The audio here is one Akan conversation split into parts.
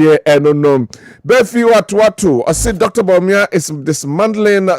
Yeah, no. Befi watu. I said Dr. Baumia is dismantling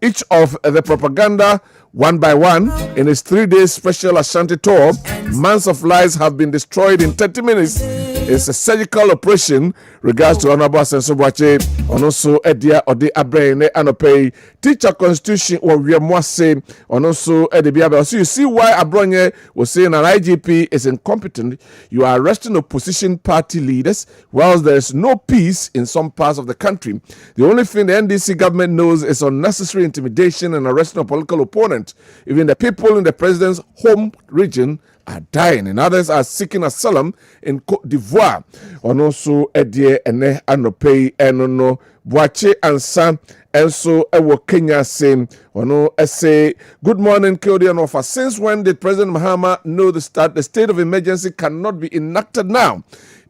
each of the propaganda one by one in his 3-day special Ashanti tour. Months of lives have been destroyed in 30 minutes. It's a surgical operation. Regards to Honorable Senso Boache, and also Edia Ode Abrene Anope, teacher constitution or Wiamwase, and also Edibiabe. So you see why Abronye was saying an IGP is incompetent. You are arresting opposition party leaders whilst there is no peace in some parts of the country. The only thing the NDC government knows is unnecessary intimidation and arresting a political opponent. Even the people in the president's home region are dying, and others are seeking asylum in Cote d'Ivoire. And also, Edie Ene Anope Enono Boache Ansa, and so Ewo Kenya saying, Ono say, good morning, Kodi and Ofa. Since when did President Mahama know the state of emergency cannot be enacted now?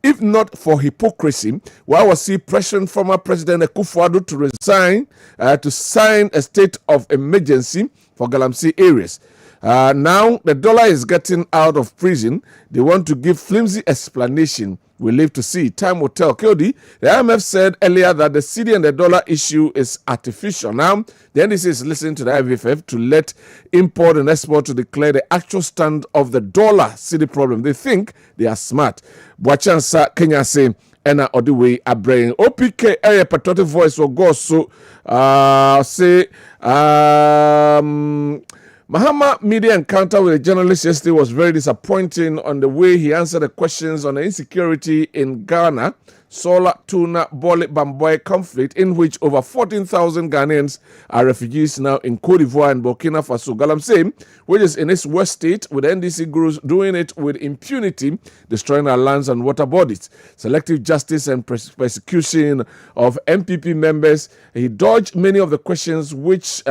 If not for hypocrisy, why was he pressuring former President Akufo-Addo to resign to sign a state of emergency for Galamsey areas? Now the dollar is getting out of prison. They want to give flimsy explanation. We live to see. Time will tell. Kodi, the IMF said earlier that the cedi and the dollar issue is artificial. Now, the NDC is listening to the IMF to let import and export to declare the actual stand of the dollar cedi problem. They think they are smart. Bwachansa Kenya say, Ena Odiwe Abrain. OPK area patriotic voice will go so say Mahama media encounter with a journalist yesterday was very disappointing on the way he answered the questions on the insecurity in Ghana, Sola, Tuna, Bole, Bamboy conflict, in which over 14,000 Ghanaians are refugees now in Cote d'Ivoire and Burkina Faso. Galamsey, which is in its west state, with NDC groups doing it with impunity, destroying our lands and water bodies. Selective justice and persecution of MPP members. He dodged many of the questions which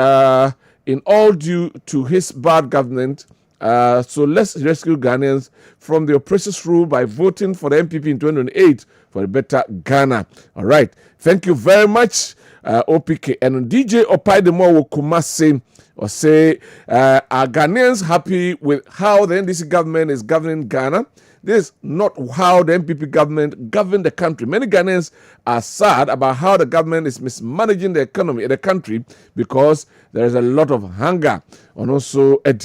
in all due to his bad government. So let's rescue Ghanaians from the oppressor's rule by voting for the MPP in 2028 for a better Ghana. All right. Thank you very much, OPK. And DJ Opaidemo Kumase or say, are Ghanaians happy with how the NDC government is governing Ghana? This is not how the MPP government governed the country. Many Ghanaians are sad about how the government is mismanaging the economy in the country because there is a lot of hunger. And also, and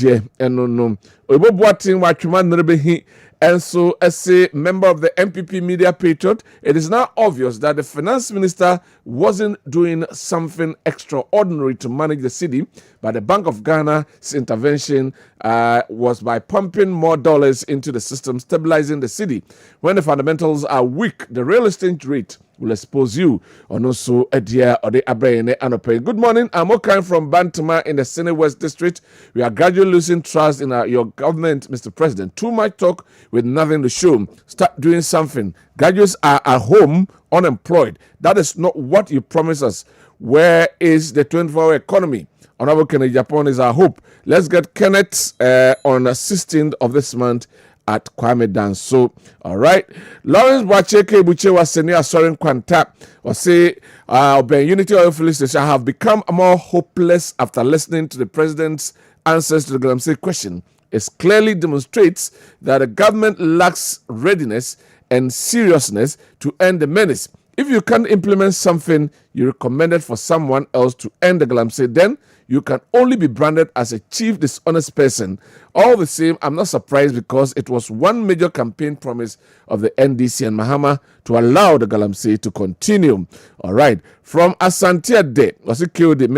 so, as a member of the MPP Media Patriot, it is now obvious that the finance minister wasn't doing something extraordinary to manage the city, but the Bank of Ghana's intervention was by pumping more dollars into the system, stabilizing the city. When the fundamentals are weak, the real estate rate will expose you. And also, Edia Ode Abrene Anope. Good morning. I'm Okan from Bantama in the Senate West District. We are gradually losing trust in your government, Mr. President. Too much talk with nothing to show. Start doing something. Graduates are at home, unemployed. That is not what you promised us. Where is the 24-hour economy? Honorable Kenneth Japan is our hope. Let's get Kenneth on the 16th of this month at Kwabena. So, all right. Lawrence Bwacheke Buche was senior Soren Kwanta or say, Unity Oil Filling Station have become more hopeless after listening to the president's answers to the Galamsey question. It clearly demonstrates that the government lacks readiness and seriousness to end the menace. If you can't implement something you recommended for someone else to end the Galamsey, then you can only be branded as a chief dishonest person. All the same, I'm not surprised because it was one major campaign promise of the NDC and Mahama to allow the Galamsey to continue. All right. From Asantia De, was it killed the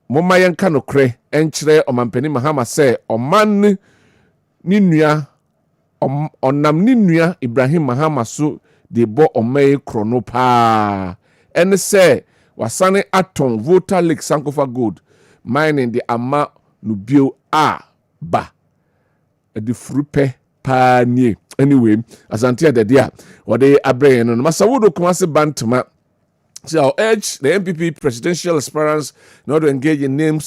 Moma yen kanokre enchre omampeni Mahama se oman ninua onam ninua Ibrahim Mahama so de bo omay krono pa ene se wasane aton voter lake Sankofa Gold mining the ama nubio a ba de frupe pa nie anyway Asantia de dia or de abrɛ no Masawodo Kumase Bantama. So I'll urge the MPP presidential aspirants not to engage in name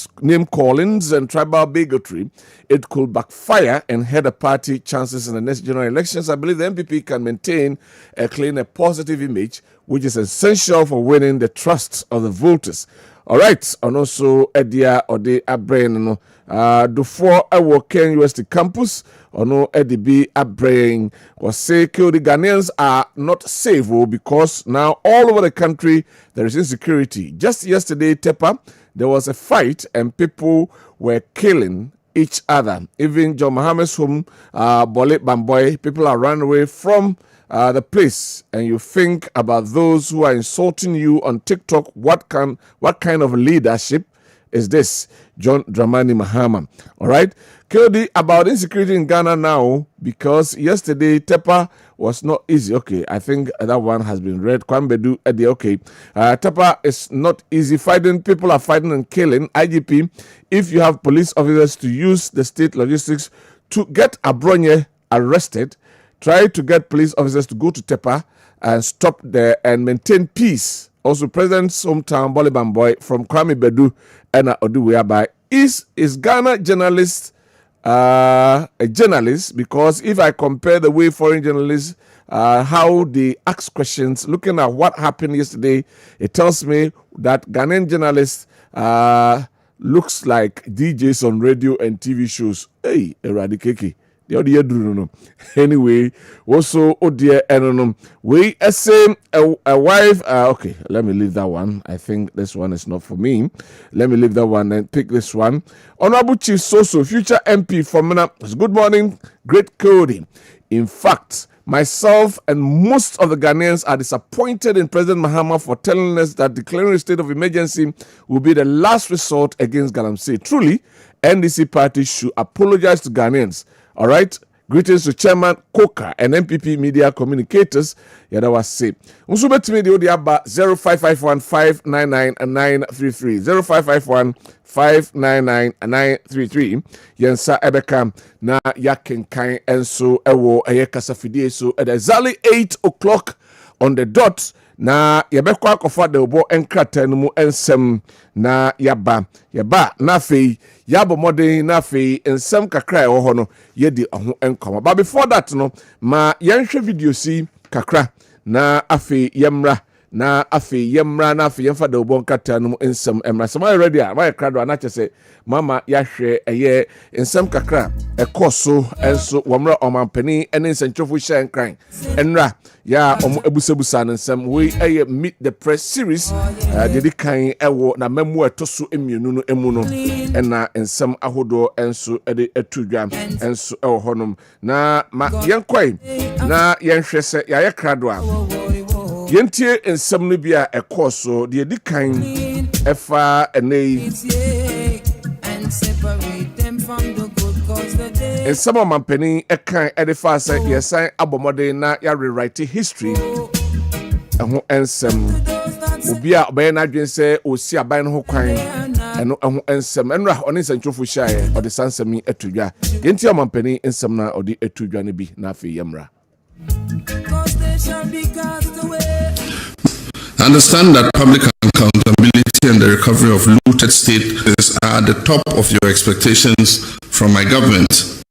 callings and tribal bigotry. It could backfire and hurt the party chances in the next general elections. I believe the MPP can maintain a clean, a positive image, which is essential for winning the trust of the voters. All right, and also Edia Ode Abreno the four Ken University campus ono EDB abrain was say the Ghanaians are not safe because now all over the country there is insecurity. Just yesterday, Tepa, there was a fight and people were killing each other. Even John Mohammed's home, Bole Bamboy, people are running away from the place, and you think about those who are insulting you on TikTok. What kind of leadership is this? John Dramani Mahama. All right, Kodi, about insecurity in Ghana now, because yesterday Tepa was not easy. Okay, I think that one has been read. Kwambedu Eddie. Okay, Tepa is not easy fighting. People are fighting and killing. IGP, if you have police officers to use the state logistics to get Abronye arrested, try to get police officers to go to Tepa and stop there and maintain peace. Also, President's hometown, Bole Bamboy, from Kwame Bedu and Oduweabai, is Ghana journalist a journalist? Because if I compare the way foreign journalists, how they ask questions, looking at what happened yesterday, it tells me that Ghanaian journalists looks like DJs on radio and TV shows. Hey, Eradikeke. Anyway, also dear we say a wife. Okay, let me leave that one. I think this one is not for me. Let me leave that one and pick this one. Honorable Chief Soso, future MP for Mena. Good morning, great Cody. In fact, myself and most of the Ghanaians are disappointed in President Mahama for telling us that declaring a state of emergency will be the last resort against Galamsey. Truly, NDC party should apologize to Ghanaians. All right. Greetings to Chairman Koka and MPP media communicators. Yada was say. Unsubet me the odiaba 0551-599-933. 0551-599-933. Yensa ebeka na yakenkan enso ewo kasafidie so at exactly 8 o'clock on the dot. Na yabekwa kofa de obo enkrata no mu ensem na yaba na fei yabo modern na fei ensem kakra e wo ho no yedi ho enkoma. But before that no ma yenhwe video si kakra na afei yemra na afei yemfa de obo enkrata no mu ensem emra. So my ready my krado na chese mama yahwe eye ensem kakra e koso enso womra omampani ene nsentwofo hye enkran enra ya ebusebusa nsem we meet the press series dedi kan ewo na memu etoso emienu no emu no na nsem ahodo enso ede etudwam enso ewo honom na ma yenkwai na yenhwe se ya krado a yentie nsem no bia ekoso dedi kan efa enei separate them from the good cause the day. And some of my penny a kind edify say yes I abomode na ya rewrite history. And some will be out by an say or see a bine ho kwan and some and on his and trufu shy or the sansa me etuja. Yentia my penny in some na or the etujani be nafi yamra. Understand that public accountability and the recovery of looted state are at the top of your expectations from my government.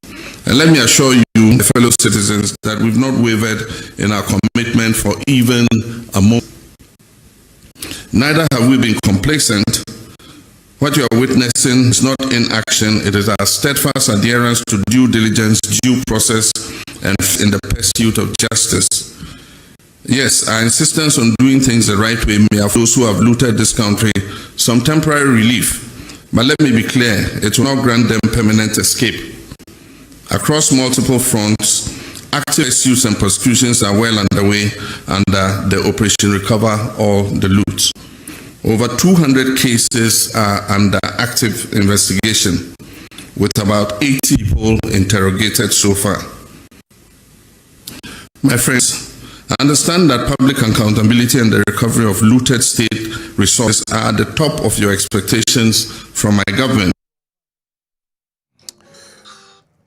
And let me assure you, fellow citizens, that we've not wavered in our commitment for even a moment. Neither have we been complacent. What you are witnessing is not inaction, it is our steadfast adherence to due diligence, due process, and in the pursuit of justice. Yes, our insistence on doing things the right way may have those who have looted this country some temporary relief. But let me be clear, it will not grant them permanent escape. Across multiple fronts, active pursuits and prosecutions are well underway under the Operation Recover All the Loot. Over 200 cases are under active investigation, with about 80 people interrogated so far. My friends, I understand that public accountability and the recovery of looted state resources are at the top of your expectations from my government.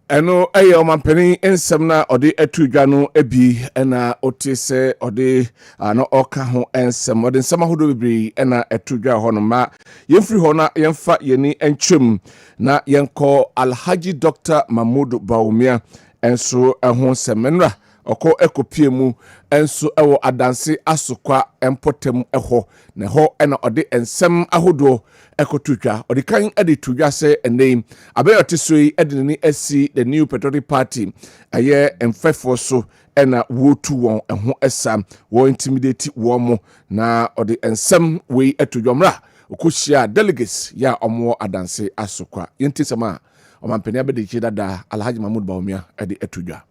Eno ayo mampeni ensemna ode etudwano ebi ena otise ode no oka ho ensem ode nsema hodo bibiri ena etudwa ho no ma yemfiri ho na yemfa yeni entwem na yenko Alhaji Dr. Mahmoud Baumia enso eho semenra oko ekopie mu enso ewo adanse asokwa empotem eho na ho ena ode ensem ahodo ekotutwa ode kan ede tudwa se enem abeyote soi ede ni asi the new patriotic party aye emfefo so ena wotu won eho esa wo intimidate wo mo na ode ensem we etudwomra okoshia delegates ya omo adanse asokwa yenti sama omampani abede chidada Alhaji Mahmoud Bawumia ede etudwa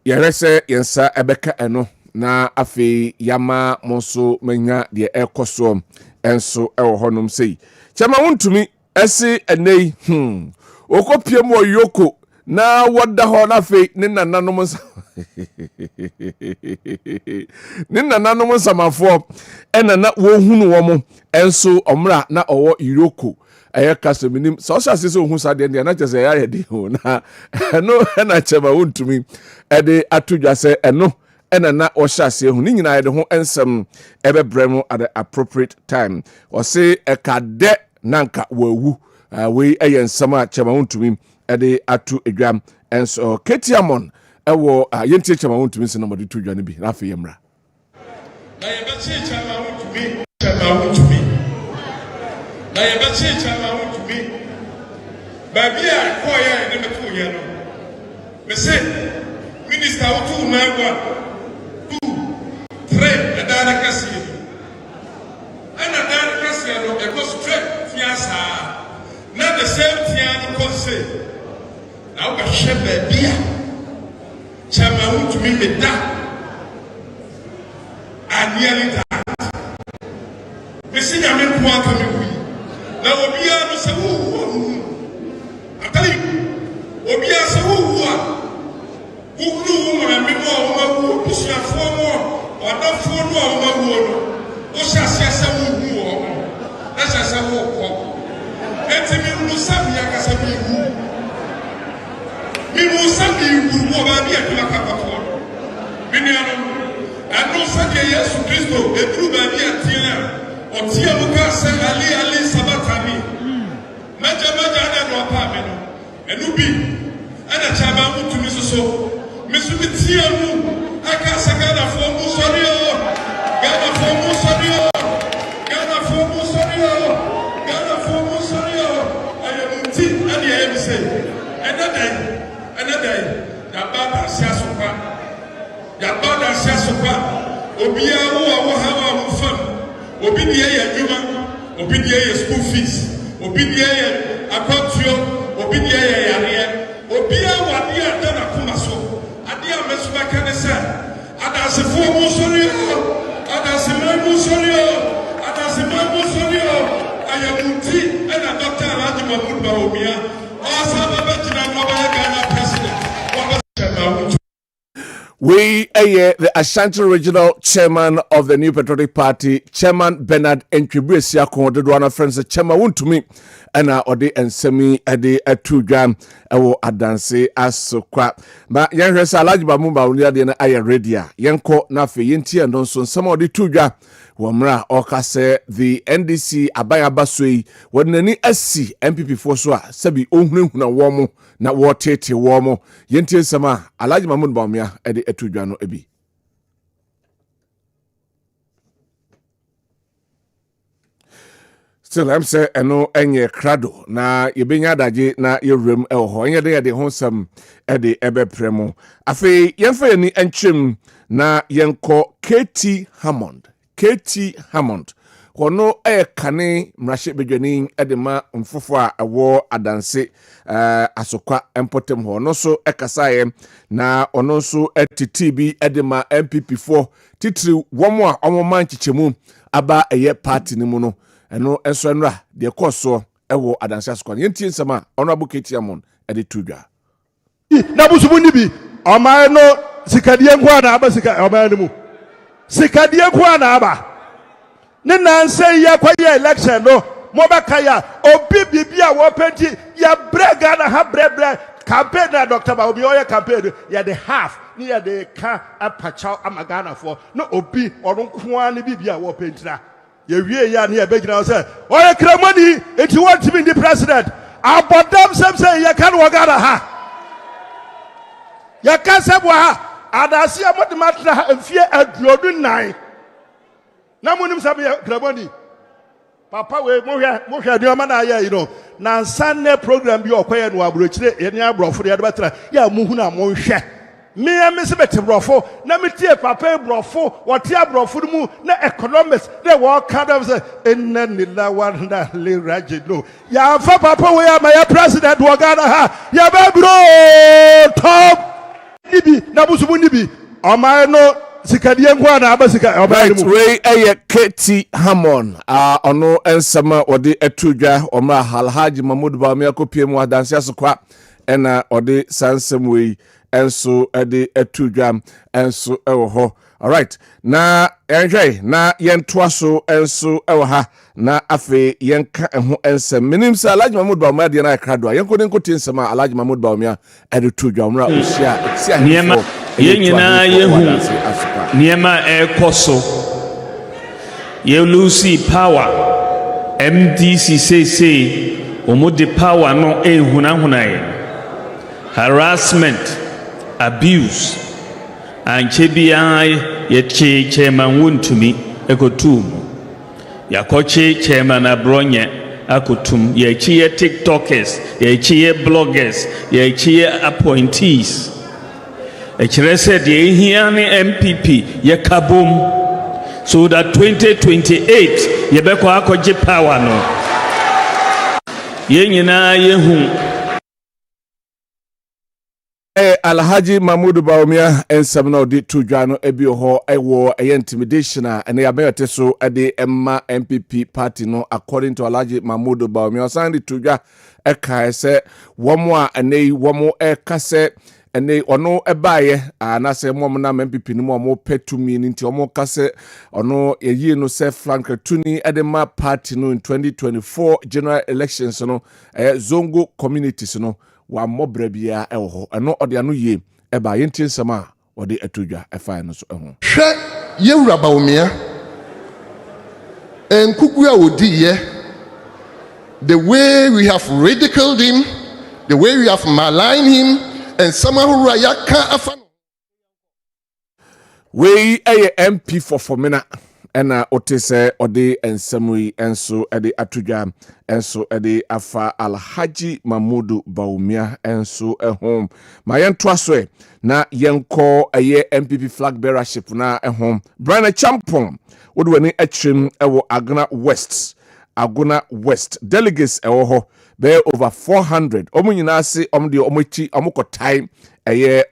yerese yensa ebeka eno na afi yama monso menya de ekoso enso ewo honum sei chama wontumi esi enei okopie mu oyoko na wada ho na afi ne nananom ne nananom samafo enana wo hunu wo mo enso omra na owo iroko eye kaseminim so sase so hu sade ndia na chese ya yedi ho na eno na chema wontumi ede atudwa se eno ena na ohyase hu ni nyina yede ho ensem ebebrem at the appropriate time o se ekade nanka wawu we eye ensem a chema wontumi ede atu edwam enso ketiamon ewo yentie chema wontumi se no mode tudwa ne bi na afi yemra na yebechi chema wontumi na yebechi chama wontumi baby a koya ne metu ye no me say minister wotu mangwa 2 3 adana kasi ana adana kasi no e go straight fiasa na the same thing ko say na o hwe baby a chama wontumi me da aniali that me see ya me kwa ka me na obia no se wo atali obia se wo a kunu wo ma me no o ma wo bisuafo mo odafo no o ma wo no o hyase se wo hu o na hyase wo ko enti mi mu sabi ya ka sabi hu mi mu sabi hu wo ba bi atuma ka ka ko mi ni ano anu sa ke Yesu Kristo e tru ba bi atia otia muka se ali sabatani maja na no pa me no enu bi ana chama mutumi soso mesumi tia mu aka sagada fo mu sori o gana fo mu sori o ayo muti ani e mi se enadai ya bada siasokwa obia wo hawa mu fam obi die ye adwuma obi die ye school fees obi die ye akwatio obi die ye yare obi awade adana kuma so ade amesuba kanesa adasefo mu sori ayamuti ena Dr. Alhaji Mahmoud Bawumia osaba betina global Ghana president We the Ashanti Regional Chairman of the New Patriotic Party, Chairman Bernard Entwibresia Kondedwana friends Chairman Wuntumi ana ode ensemi ade atudwa ewo adanse asokwa ma yenhwesa Alhaji Mahmoud Bawumia de na aye ready yenko na fe yentie ndo nso nsem ode tudwa womra okase the NDC abayabasoi wonani asi MPP for so a sabi ohunhuna womo na wotete womo yentie sama Alhaji Mahmoud Bawumia ede atudwa no ebi still I'm say eno enye krado na yebenya daje na yewrem eho enye de honsam ede ebepremo afi yemfa yani entwem na yenko KT Hammond kono kane mrahye bedwani edema mfofo a ewo adanse asokwa empotem ho no so kasaye na ono so TTB edema MPP4 titiri womo a omoman chichemu aba eye party ni mu no eno enso enra de koso ewo adanse asokwa yentie nsama honorable Ketiamon ede tudwa na busubu ni bi oma no sikadie kwa na aba sika oma ni mu sikadie kwa na aba ne nanse ya kwa ya election no mo ba kaya obi bibia wo penti ya brega na ha brebre campaign na Dr. Bawumia oya campaign ya the half ni ya the ka apacha amagana for no obi orunko ni bibia wo penti na ye wie ya ni e begina say oya kramani enti want to be the president abodam sem ye kan wagara ha ya kan se bo ha adase amodimatra mfie aduodu nan na munim sabe kraboni papa we mo hwe aduama na ya you know na sanne program bi okoye no abrochire ye ne abrofo de batra ya muhu na mo hwe me se bete brofo na metie papa brofo wote abrofo mu na economics they work kind of say inna lillahi wa inna ilaihi raji'un ya fa papa we ya my president wagana ha ya be bro top nibi na busubu nibi o no sikadie nkwa na abasika right Ray Keti Hamon ono ensama ode atudwa oma Alhaji Mahmoud Bawumia kopie mu adanse asokwa ena ode sansem we enso ade atudwa enso ewo ho. All right, na enjoy na yentoa so enso ewo ha na afe yenka eho ensem minim sa Alhaji Mahmoud Bawumia de na krado yenko den kotie nsema Alhaji Mahmoud Bawumia ade tudwa umra usia sia niema yenyina yehu niema ekoso ye lucy power MDCCC omode power no ehunahuna harassment abuse anchebia ye chairman wontumi ekotum yakoche chairman abronye akotum ye chi tiktokers ye chi bloggers ye chi appointees ekire said ye here ni MPP ye kabom so that 2028 ye beko akoje power no ye nyina ye hu Alhaji Mahmoud Bawumia ensam na odi tudwa no ebio ho ewo intimidation ene ya beyete so ade emma MPP party no according to Alhaji Mahmoud Bawumia sandi tudwa eka se womo a ene womo ekase ene ono ebaye na se mom na MPP ni mo petumi nti omo kase ono yeyi no se Frank Tuni edema party no in 2024 general elections no zongo communities no wa mobra bia ewo ho eno ode anu ye eba yenti nsema ode atudwa efa no so eho hwe yewura Bawumia enkugu a odi ye the way we have ridiculed him, the way we have maligned him, and somehow yaka afano we MP for Kwabena ena otese ode ensamui enso ede atudwa enso ede afa Alhaji Mahmoud Bawumia enso ehom ma yentoa so na yenko MPP flag bearership na ehom Brian Champon wode wani atrim ewo Aguna West delegates ewo ho be over 400 omunyina se omde omochi omokotai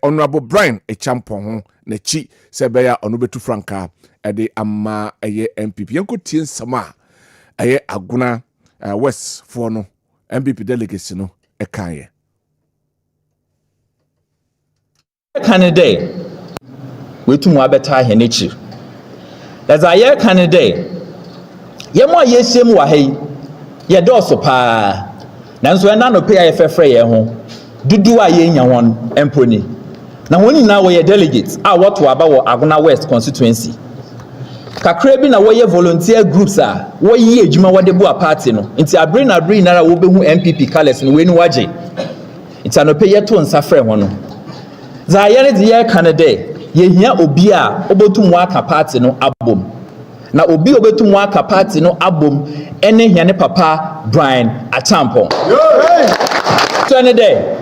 honorable Brian Champon ho na chi se be ya onobetu franka ede ama MPP yanko tie nsama Aguna West for no MPP delegates no ekaye candidate wetu abeta henechi as a year candidate yemo yesiem wa hai ye doso pa nanso ena no pay afefre ye ho dudu a ye nya won emponi na woni na wo ye delegates a what aba wo Aguna West constituency kakra bi na wo ye volunteer groups a wo yi adwuma wo de bo a party no nti abre na wo behu MPP colors no we ni waje nti anope ye to nsafre ho no za ye de ye candidate ye hia obi a obotum aka party no abom na obi obetum aka party no abom ene hia ne papa Brian Achampon so ne dey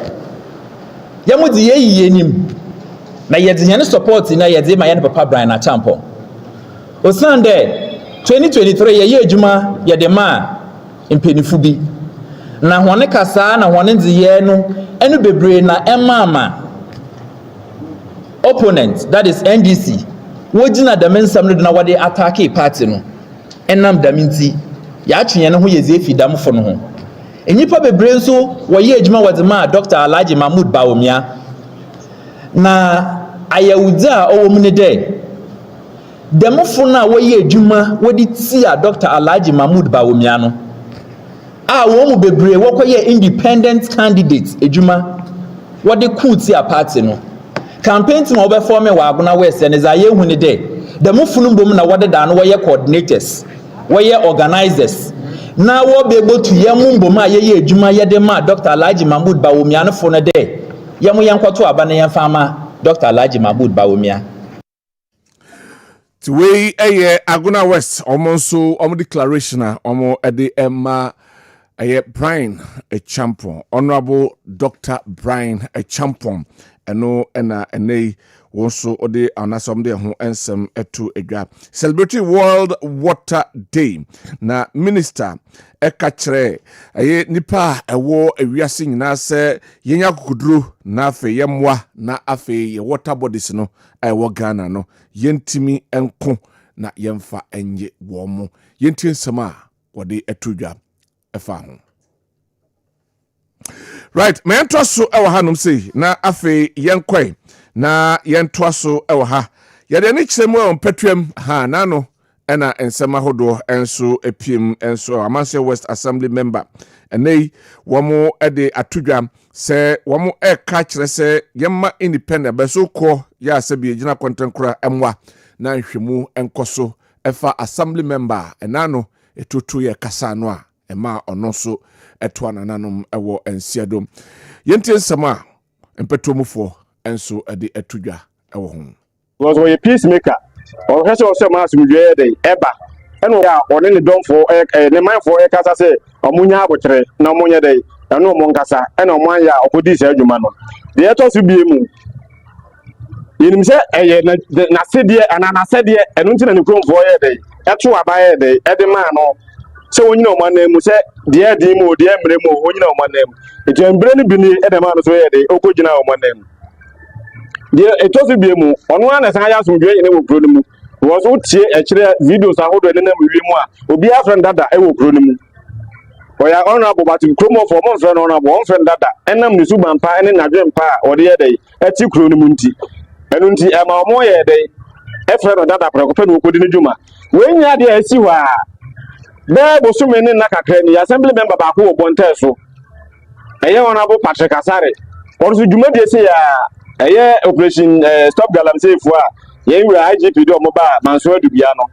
ye mo di ye nim na ye de hia ne support na ye de ma ye ne papa Brian Achampon osande 2023 ye adwuma ye de ma impenifu bi na hone kasa na hone de ye no enu bebre na emama opponent that is NDC wojina da mensam no na wade attack party no enam da minti ya atwenye ne ho ye zefi dam fo no ho enyipa bebre nso woye adwuma wode ma Dr. Alhaji Mahmoud Bawumia na ayawuza owom ne de demofo na woye adwuma wode tia Dr. Alhaji Mahmoud Bawumia no a wo mu bebre wokoye independent candidate adwuma wode ku tia party no campaign team over for me wa Aguna West and is a year when the day the move from na wade da no we coordinators we organizers na wo be able to yemu mboma ye adwuma ye de ma Dr. Alhaji Mahmood Bawumia no fo no de yemu yankwato aba na yemfama Dr. Alhaji Mahmood Bawumia to we Aguna West omonso declaration omo ede emma Brian a champion Honorable Dr. Brian a champion eno ena ene wonso ode anasom de ho ensem etu edwa celebrate World Water Day na minister ekachre nipa ewo ewiase nyina se yenya kokuduro na afe yemwa na afe ye water bodies no ewo Ghana no yentimi enko na yemfa enye wo mo yenti nsema wode etudwa efa ho. Right, me ento so ewo hanom sei na afe yenkoi na yentoa so ewo ha yede ne kyeremu on petwam ha na no ena ensema hodo enso epiem enso Amanse West Assembly member enei womo ede atudwa se womo ka kyere se yemma independent be so ko ya asabi gina kontenkura emwa na nhwemu enkoso efa assembly member enano etutu ye kasa no a ema ono so eto anananom ewo ensiadom yenti nsema empetomufo enso ede atudwa ewo ho was a peacemaker or has also mass with the eba and we are on any dome for the man for a casa say amunya abotre na amunya day and no monkasa and on ya opposition adwumano the etos bi mu yinim se na sedie ana sedie enu ntina ne krom for ye day eto abaye day ede man no se wonyina o man mu se de edi mu de emre mu wonyina o man mu eto embre ne bi ni ede man so ye day okogina o man mu it was a BMO on one as I asked me in a program was actually videos I hold in a will be a friend that I will program. For your honorable but in Chromo for one friend honorable one friend that and I'm the Suban Pa and a dream pa or the other day at you chronomunti. And until I'm a more day a friend of that I preoccupy with the Juma. When you had the see why there was so many Naka the assembly member back who won Teso. A honorable Patrick Asare. Also, Juma they say operation stop galamsey for ye we IGP do omoba manso adubiano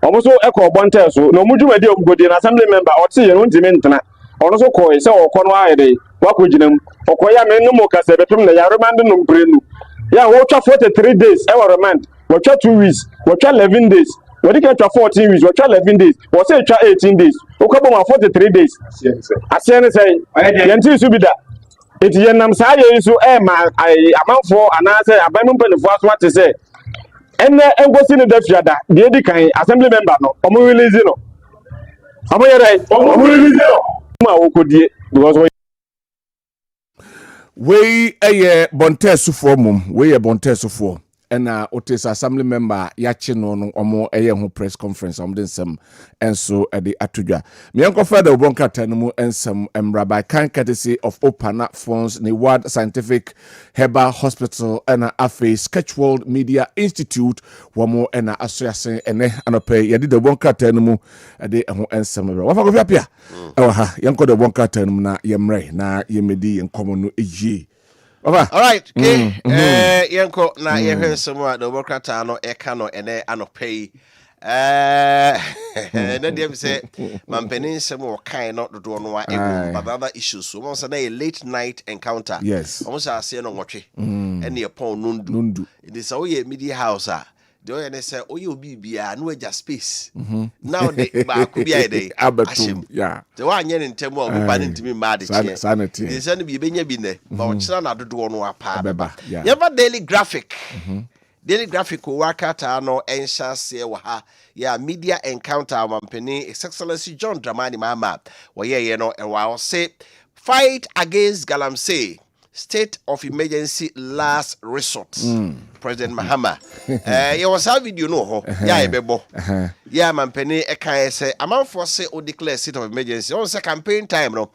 omoso eko bonte so no mudwuma de omgodi na assembly member oti ye ntimi ntena ono so ko se okono ayede wakoginam okoya me no mokase betum na ya remand no mprenu ya wo twa 43 days e remand wo twa 2 weeks wo twa 11 days wo dika twa 14 weeks wo twa 11 days wo se twa 18 days okabo ma 43 days asiene say yenti subida iti yenam sa ye so ma amanfo anase abamun penfo aso ate se enne engosi ne dafiada de di kan assembly member no omo release no omo yere omo release no ma wokodie because we bontesufo mum we bontesufo ena otis assembly member yachi no omo ho press conference om densem enso ede atudwa me enko further obonka tanmu ensem emraba kan courtesy of Opana Funds ni Ward Scientific Herbal Hospital ena afe Sketchworld Media Institute womo ena asoyase ene anope yedi de bonka tanmu ede ho ensem wa fa kofia pia ha yenko de bonka tanmu na yemre na yemedi yenkomo no eji. All right, okay. Yanko na yehwe nsemo do bokrata no eka no ene anopei. Na dem say mampeni nsemo kan no do no wa ego other issues. So mo say na a late night encounter. Yes. Almost say no nwotwe. Ene pon nundu. It is so ye media house the way say oye obi bia no aja space. Now the ba ku bia dey abatum. Yeah. The one yen ntemu oba ntimi mad che. Sanity. They say be benya bi ne. Ba o kira na dodo no apa beba. Yeah. Yeva daily graphic. Daily graphic ko wakata no ensha se wa ha. Yeah, media encounter mampeni His Excellency John Dramani Mahama. Wo ye no e wa say fight against galamsey. State of emergency last resort. President Mahama. You was a video no ho. Yeah, bebo. Yeah, mampeni e kan say amanfo say o declare state of emergency. On say campaign time no.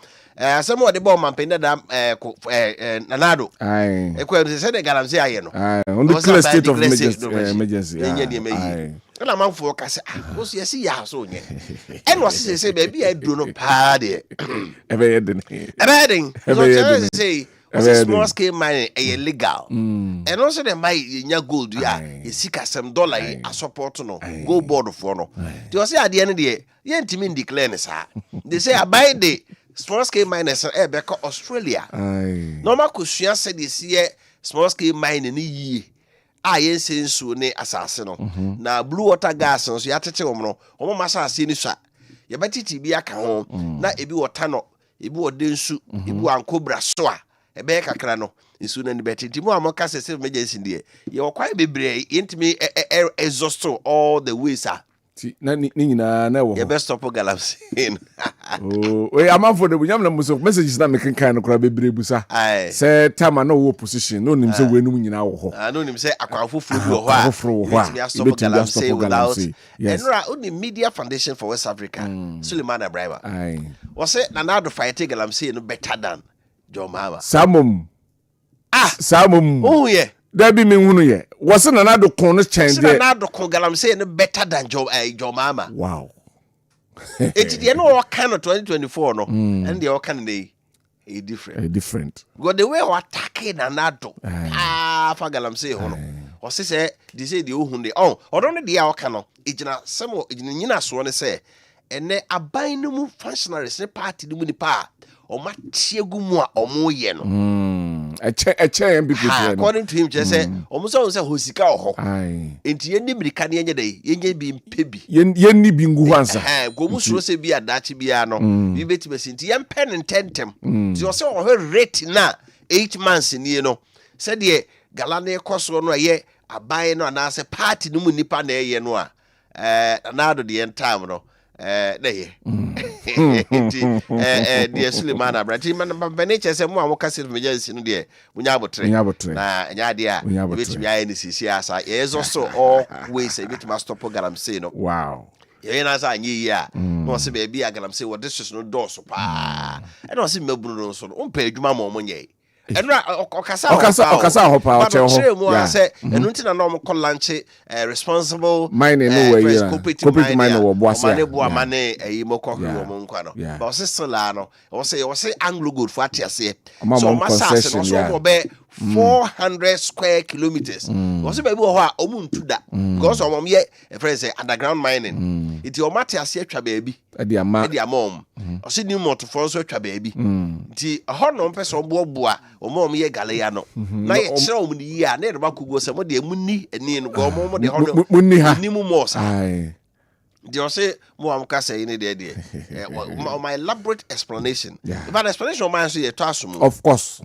Some of the bomb mampeni da nanado. Aye. E ko say the galamsey aye no. On declare state of emergency. Aye. And amanfo ka say o so yesi ya so nye. And was say baby I do no pa de. Everything. So say small scale mining legal. And also the my gold sika some dollar a support no go board for no. They say at the end of the year, you ain't mean declare this. They say I buy the small scale miners back Australia. Normal kusua said this year small scale mining ye. Yen sensu ne asase no. Na blue water gas no so ya tete wo no. Omo masase ni swa. Ye betiti bi aka ho. Na ebi water no, ebi odensu, ebi ankobra so a. Ebe kakra no. Nsu na ni betiti mo amoka se emergency de. Ye okwai bebre yentimi exhaust all the ways ah. Na nyina na wo. Ye best stop galamsey. Oh, we am for the bunyam na muso messages na making kind kura bebre busa. Say time na wo position no nim say we num nyina wo ho. No nim say akwanfofro bi ho a. Akwanfofro stop without. Enra uni Media Foundation for West Africa. Suleiman Ibrahim. Was say Nanado fight galamsey no better than John Mahama. Samum. Oh yeah. There be me hunu ye. Was Nanado kon no change. Nanado kon galamsey no better than John Mahama. Wow. It's the no kind of 2024 no and the kind a different because the way we attacking Nanado for galamsey ho no o say they say the ohun de or don't the our no ejina some ejina so ne say ene aban no mu functionaries ne party no mu nipa o ma tiegu mu a o mo ye no according to him just say almost say hosika ho enti yenni brika ne yenye dey yenye bi mpebi yenni bi ngu hansa go mu suro se bi adachi bia no bi betimesi enti yen pen ntentem ti o se o rate na 8 months ni no said de galane koso no ye aban no na se party no mu nipa na ye no a na do the time no na ye the Suleiman Abrati man beneche se mo amoka se emergency no de munya abotre na nya de a betimi aye ni sisi asa yezo so all ways e betimi stop galamsey no wow ye na sa anyi ya no se be bia galamsey what this is no door so pa e no se mabunu no so no mpa adwuma mo nye enra okasa hopa o che ho ya say enu ntina na omko lunch responsible mining no way cooperative miner wo boase mane bo amane eyi moko ho mo nkwa no but se sela no o say anglo good for atiase so masase no so be 400 square kilometers o se be bi ho a omuntu da because omom ye e friend say underground mining it o matiase atwa ba bi e amom o se ni moto for so atwa ba bi nti ho no mpese oboa omom ye galeya no na ye kire om ni ya na erba kugo se mo de munni eni no go mo de ho munni ha ni mu mo sa they say mo am ka say ni de my elaborate explanation if an explanation man so ye to asum of course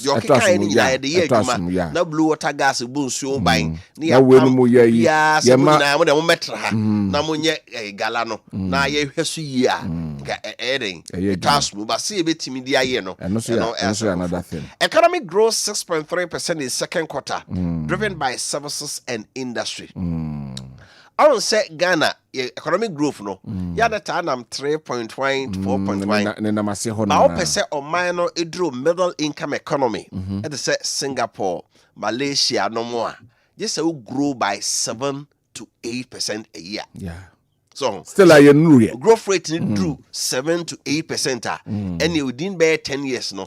your kind ni ya de ye aduma na blue water gas bu nsuo ban ni ya wenu mo ye yi ya ma mo de mo metra ha na mo nye gala no na ye hwesu yi a ga eden to asum ba say betimi di aye no another thing. Economic growth 6.3% in second quarter driven by services and industry. I don't say Ghana economic growth no. Ya that time 3.1 to 4.1. Now percent on minor idro middle income economy. It say Singapore, Malaysia no more. Just say grow by 7 to 8% a year. Yeah. So still a new growth rate drew 7 to 8%. And you didn't bear 10 years no.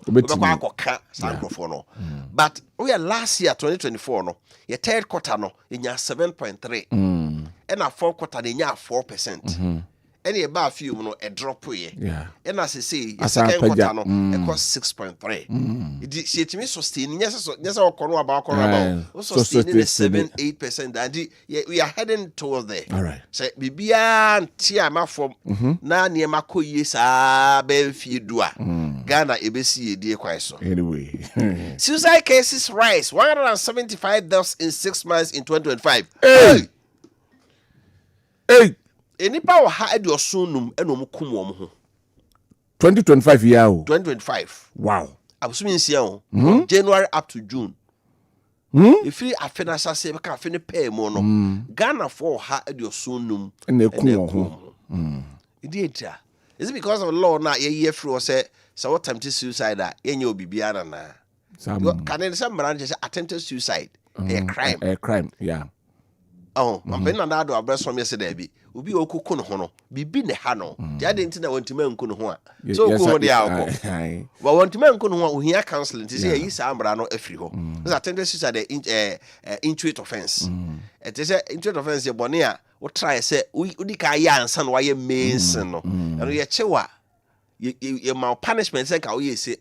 But we are last year 2024 no. Your third quarter no in your 7.3. And our fourth quarter in your 4%. Any about few no a drop here. Yeah. And as I say, your second quarter no it cost 6.3. It see to me sustain yes our corner about sustain 7-8%. And we are heading towards there. All right. So bibia tia ma from na ne mako yesa be fi dua. Ghana ebesi edie kwai so. Anyway. Suicide cases rise 175 deaths in 6 months in 2025. Hey. Enipa wo ha edi osonum enom kum wo ho 2025 year 2025 wow abusumi nsia ho January up to June if you afena sase be ka afena pay mo no Ghana for ha edi osonum na kum wo ho idieta is it because of the law na ye free say so what time to suicide yenye obibia na can it some brand say attempted suicide a crime yeah. Oh, I'm been na do abreso me say there be ubi okuku no ho no bibi ne ha no de ade nti na wantuma nku no ho a so oku ho de akọ wa wantuma nku no ho a ohia counseling ti say yi sa amra no afiri ho so attendance is the inchoate offense it is inchoate offense ye bone a wo try say udi ka ya ansa no waye mason no no ye chewa ye ma punishment say ka wo ye same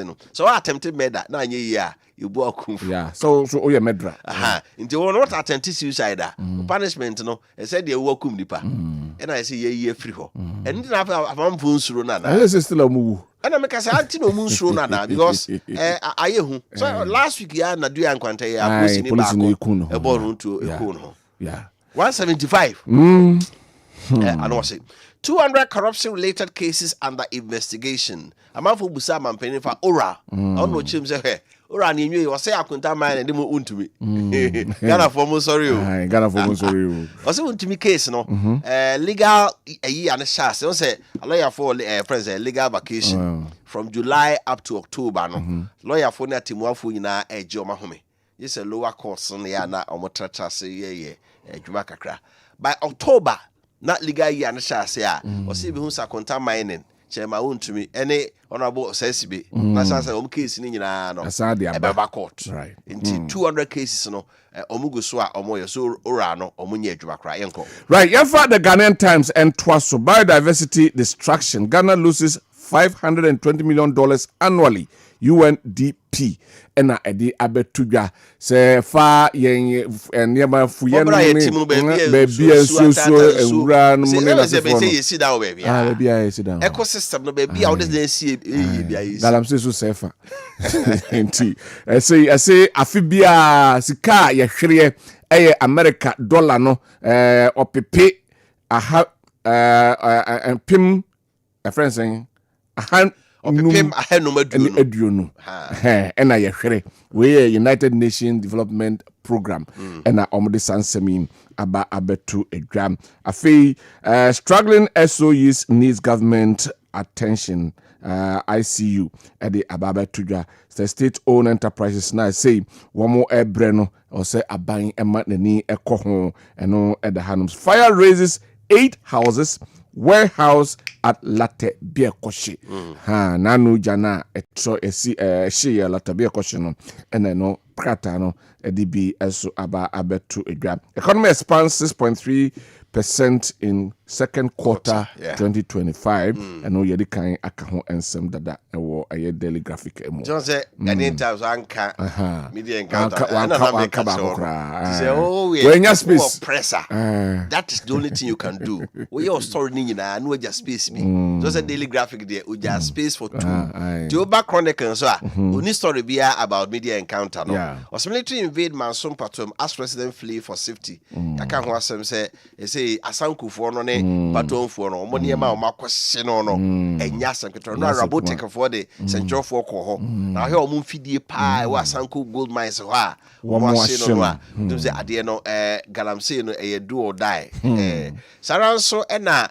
no so attempted murder na anye yi a you bo akumfu so oye murder nti wo not attempt suicide punishment no e say de wo akum nipa e na say ye free ho and ndi na afamfo nsuro na I say still amu and I say anti no mu nsuro na because aye hu so last week ya na do ya nkwanta ya police ni ba ko e bo run to eku no 175 I know say 200 corruption-related cases under investigation. Amafo busa mampeni fa ora. Ono chim say he. Ora ni nwe o say akunta man and mo untumi. Ghana for mo sorry o. Ghana for mo sorry o. O say untumi case no. Legal ayi an chance. O say lawyer for president legal vacation from July up to October no. Lawyer for na timuafo nyina eje o mahome. This a lower court no ya na o mo tratra say ye adwuma kakra. By October not legal year and shall or see who's a contam mining, Chema Untumi, any honorable Sessibe, Nasa home case in Baba court. Right. Into 200 cases, no, Omuguswa, Omoya, so Orano, Omunye Jumakra, Yanko. Right, Yafa the Ghanaian Times and Twaso biodiversity destruction. Ghana loses $520 million annually. UNDP ena edi abetuga se fa yen niema fuye no baby ensuo ewura no mo na se be say sit down baby baby I sit down ecosystem no baby how dey see bia yi dalam se so sefa enti say afibia sika ye hwere eye America dollar no opepe aha pim a friend saying Opim ahenum aduonu ena ye hwere we United Nations Development Program ena omde sansemin aba abetu edwam afei struggling SOEs needs government attention ICU ede ababa tudwa the state owned enterprises now say one more ebre no or say aban ema nani ekoho eno ede hanums fire raises 8 houses warehouse at Latte Biekoshi. Nanu jana etro she Latte Biekoshi no ene no prata no edibi eso aba abetu edwa. Economy expands 6.3% in second quarter 2025 and no yedi kan aka ho ensem dada ewo aye daily graphic emo. Just say any times anka media encounter say oh we space pressure. That is the only thing you can do. We your story ni na no just space me. Just a daily graphic there we just space for two. The Oba Chronicle so only story be about media encounter no. Os military invade Manson Patom as president flee for safety. Aka ho asem say asanku for no ne patom for no mo ne ma o makwose no no enya sanketo no robotic for the central for ko ho na he o mo fidie pa wa asanku gold mines ho a wo mo ase no a do say ade no galamsey no do or die saranso na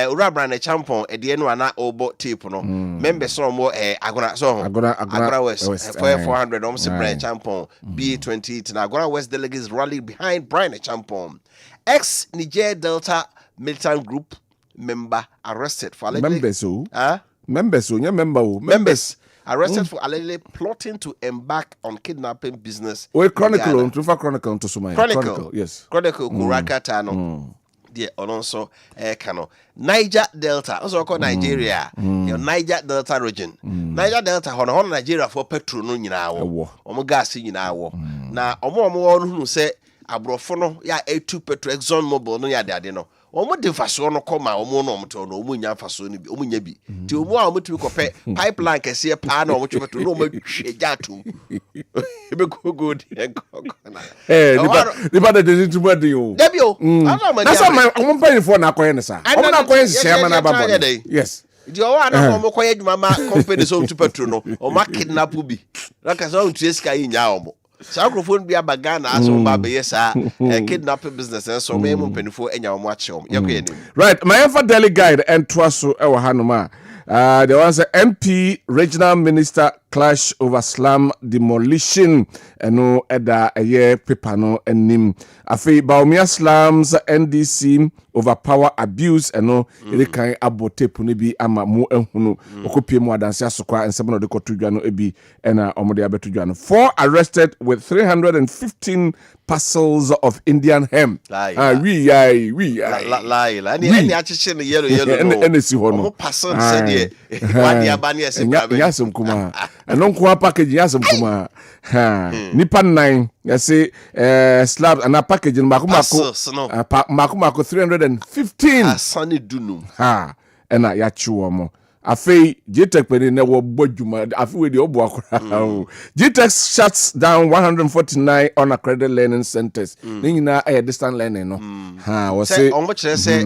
urabra na champon ede no ana obo tape no members no mo agora west 400 no say brand champon B28 na agora west delegates rally behind Brian Champon. Ex-Niger Delta militant group member arrested for allegedly... Members arrested for allegedly plotting to embark on kidnapping business. Chronicle to Sumai. Chronicle, yes. Chronicle, Kurakata, no. The Alonso Kano. Niger Delta, also called Nigeria. Your Niger Delta region. Niger Delta, on Nigeria for petrol, no, you know, gas, you know. Now, who say, Abrofono ya A2 Petro Exxon Mobil no ya de no omo de faso no koma omo no mto no omo nya faso no bi omo nya bi ti omo a omo tu ko pe pipeline kese pa na omo chupetro no omo hweja atum ebe go good na the bad de tu bad yo debio that's my omo pay for na koye ne sa omo na koye share na babo yes di o wa na omo koye dwuma ma company so tu petro no omo kidnap bi na ka so ntu esika yi nya omo Sacriphone be a bagana as Baba yes, kidnapping business, and so many penifo and your watch home. Right, my ever daily guide and Twaso Ewa Hanuma. There was an MP regional minister clash over slum demolition eno eda eye paper no enim afi Bawumia slums NDC over power abuse eno ere kan abotepu ne bi ama mu ehunu okopie mu adanse asokwa ensem no de kotudwa no ebi ena omode abetudwa no 4 arrested with 315 parcels of Indian hemp. Lie. Any achiche no yellow. Any si ho no. Parcel said ye. One year ban yes. Yasem kuma. Eno kwa package yasem kuma. Nipa 9 yase slabs and a package mako 315. Asani dunum. Ena ya chiwo mo. Afei GTech peni ne wo bodwuma afei we de obo akora GTech shuts down 149 unaccredited learning centers ne nyina distant learning no we say on kire say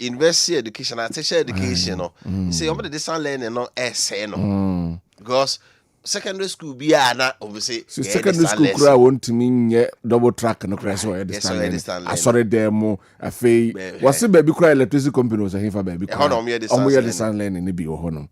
university education and tertiary education no say on the distant learning no say no because secondary school bi ana obviously secondary school kura won't mean double track no kura so distant learning asore demo afei wase baby kura electricity company was here for baby omo distant learning ne bi honom.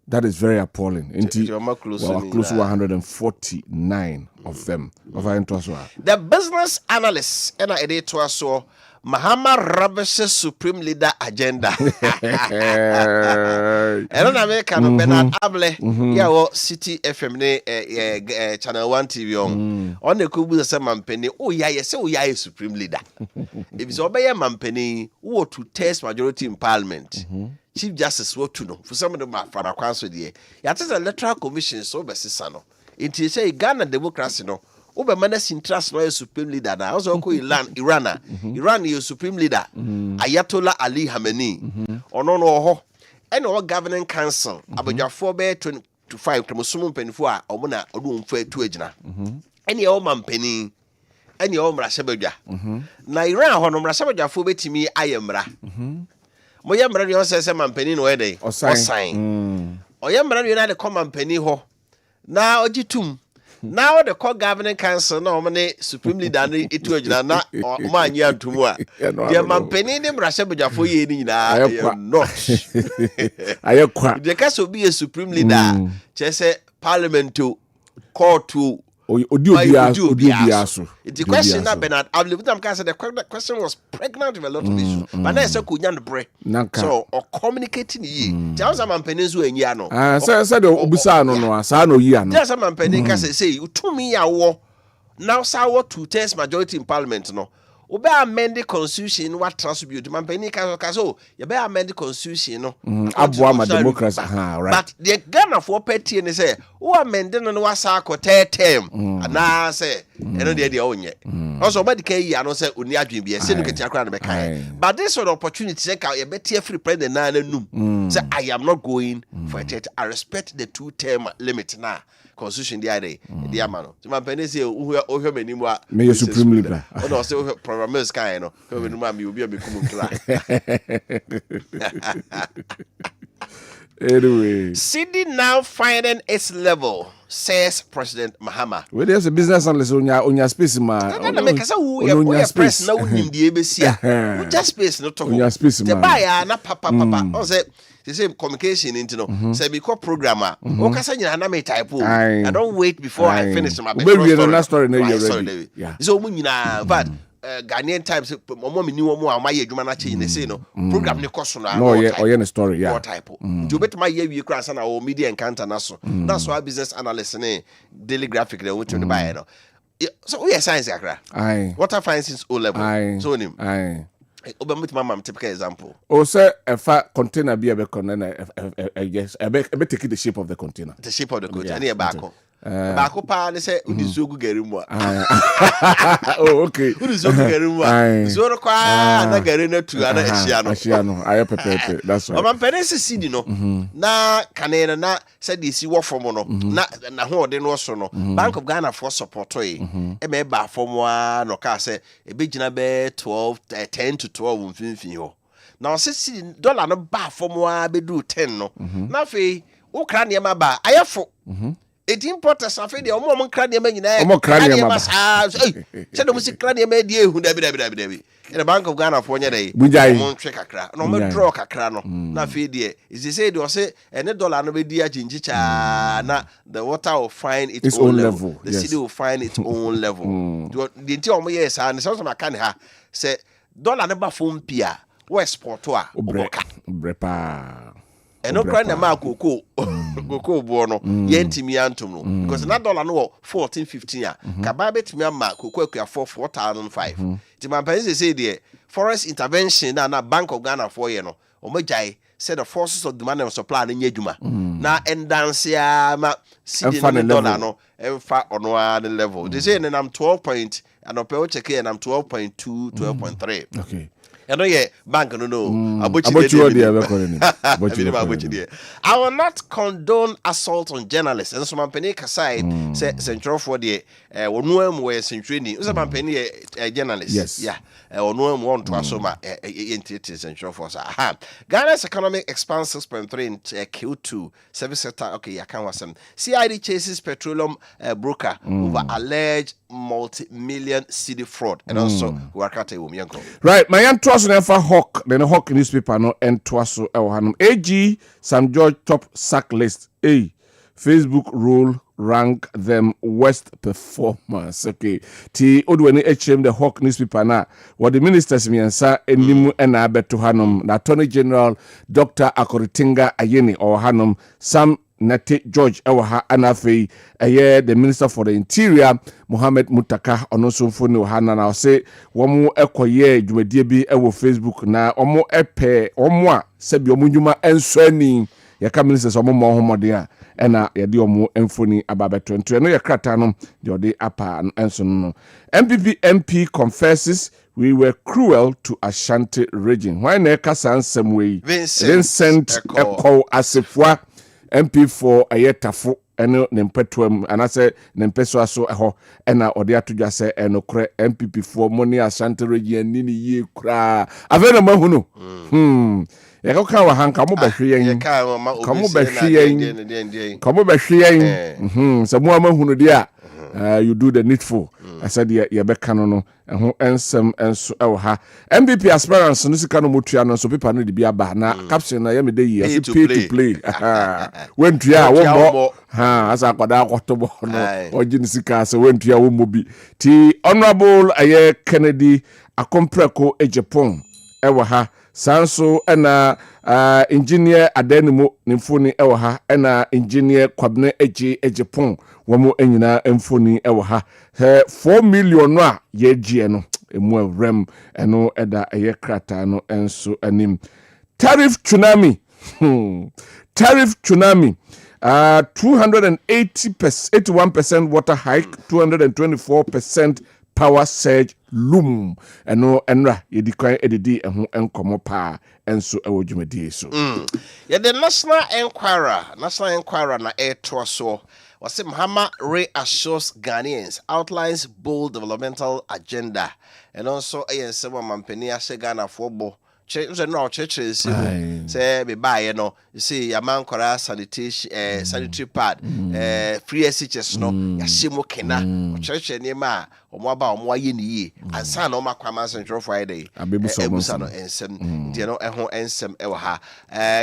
That is very appalling. Close to 149 of them. The business analysts and editor so Mahama Rabeshe's supreme leader agenda. And America no Bernard Able City FM channel 1 TV on the kubu say mampeni say supreme leader. If it's obey mampeni who to test majority in parliament. Chief Justice what to know for some of them for a council there. Yet is electoral commission so besisano. It is say Ghana democracy no. Obe manas interest no supreme leader na also ko Iran is supreme leader Ayatollah Ali Khamenei ono no ho and our governing council abadwafo be 25 kremosumu mpanifo a omo na odumfo atu agina ene o mampani ene o mrashabadwa na Iran ho no mrashabadwafo betimi ayemra moyemra ni o sese mampani no ede osign oyemra ni na de mampani ho na ogitum. Now the core governing council no many supreme leader itu agina na omanyi antumu a the mampeni dem rashabja for ye ni na not ayekwa the case will be a supreme leader chese parliament to court to Odiaso. The question that Bernard, I believe them can say the question was pregnant with a lot of issues. But now it's a kunyan bre. So or communicating ye. Just a man peninsula in Yano. Said Obusano no Asano Yan. Just a man penin say you to me a war. Now sour to test majority in parliament no. Obe amend the constitution what transibute man peni kaso you be amend the constitution no abwa democracy right but the Ghana for petty and say who amend no wasa ko term na say eno dey onye also body kai ya no say oni adwen bi say no ketia kra na be kai but this sort of opportunity say ka you better free president na num say I am not going for it. I respect the 2-term limit na constitution the idea the amano so man peni say ohwe manimu a me supreme leader no say programmers kind no we no ma me obi abekum nkla anyway Sydney now finding its level says President Mahama. Well, there's a business analyst on your space ma na make say who press na unim die besia who just space no talk on your space ma the buyer na papa on say the same communication into no say be called programmer o kasa nyina na me type I don't wait before I finish my story na you ready yeah so mu nyina but Ghanaian Times momo me ni wo mu amaye adwuma na che say no program ne koso na no yeah the story yeah type you bet my year we cross na o media encounter na so that's why business analyst ne daily graphic they want to buy no so we are science akra water finance is O level so nim obamut mama typical example o say if a container be a container yes I take the shape of the container and here baako pa ne say unizogu garimu oh okay unizogu garimu so no kwa na gari na tu ana ehia no aye pepepe that's right o man penese sidi no na kanena na said isi wo form no na ho ode no so no Bank of Ghana for support e me ba form wa no ka say e be gina be 10 to 12 mfinfin ho na o se sidi dollar no ba form wa be do 10 no na fe wo kra ne ma ba ayefo it importers afi de omo nkra de ma nyina omo kra de ma say do musi kra de ma de ehu dabi in the Bank of Ghana for nya dey omo ntwe kakra no mo draw kakra no na afi de is say do say any dollar no be di aginji cha na the water will find its own level. The city will find its own level. The nti omo yes and so maka ne ha say dollar ne ba fo mpia we export to a oboka brepa eno kra na ma koko bo no yentimi antum no because na dollar no 14-15 a ka ba betimi ama koko akua 4,005 ti man pense say there forest intervention na Bank of Ghana for ye no omajai said the forces of demand and supply na nyadwuma na endance ma cedi no dollar no emfa ono a level they say na 12 point and ope o check and I'm 12.2 12.3 okay. I know bank no. I will not condone assault on journalists. And so my penny kasai say central for the one way century. So my penny journalist. Yes. Yeah. One want to asoma central for Ghana's economic expands 6.3 in Q2 service sector. Okay, I can't was CID chases petroleum broker over alleged multi-million city fraud and also workate womianko. Right, my aunt was never Hawk, then a Hawk newspaper no and twaso elhanum. AG Sam George top sack list. A Facebook rule rank them worst performance. Okay. Ti odweni HM the Hawk newspaper na what the ministers miansa enimu ena abeto hanum na Attorney General Dr. Akoritinga Ayeni or hanum Sam Nate George Ewaha Anafe the Minister for the Interior Mohammed Mutaka onoso foni ohana na say womo ekoye dwumadie bi ewo Facebook na omo epe omo a sebi omo ndwuma enso ani yaka ministers omo mo homode a ena ye de omo emfoni ababeto nto no ye krata no de ode apa enso no MPP MP confesses we were cruel to Ashanti region why na kasa ansem we Vincent Eko Asefua MP4 ayetafo eno nempetwam anase nempeso aso eho ena ode atodwa se enokre MPP4 moni Ashanti region ni ye kura avena mahunu yaka wa hanka mo bahwe yen kamo bahwe yen so mo mahunu dia you do the needful I said ye beka no ho ensem enso ha MVP aspirants no sika no motua no so paper no de bia ba na caption na ye me dey pay to play when tua wo mo asa kwada akotobo no ogin sika so when tua wo mo bi ti honorable aye Kennedy Akompreko Ejepon ha sanso ena engineer adenimo nimfoni ha ena engineer Kwabena Ejepon womo enyina emfoni ha 4 million no a ye gie no emu rem eno eda eye krata no enso anim tariff tsunami 281% water hike 224% power surge loom eno enra yedikwan edidi eho enkomo pa enso ewo dwumadie so the national enquirer na eto so was Mahama reassures Ghanaians outlines bold developmental agenda and also ayensema mampeni ase Ghana for bo churches say be buy no you see ya man kora sanitation sanitary pad free SHS no ya shimo kena church ni ma omo aba omo aye ni yi ansa na omo kwama Central Friday ebusa no ensem die no eho ensem ewa ha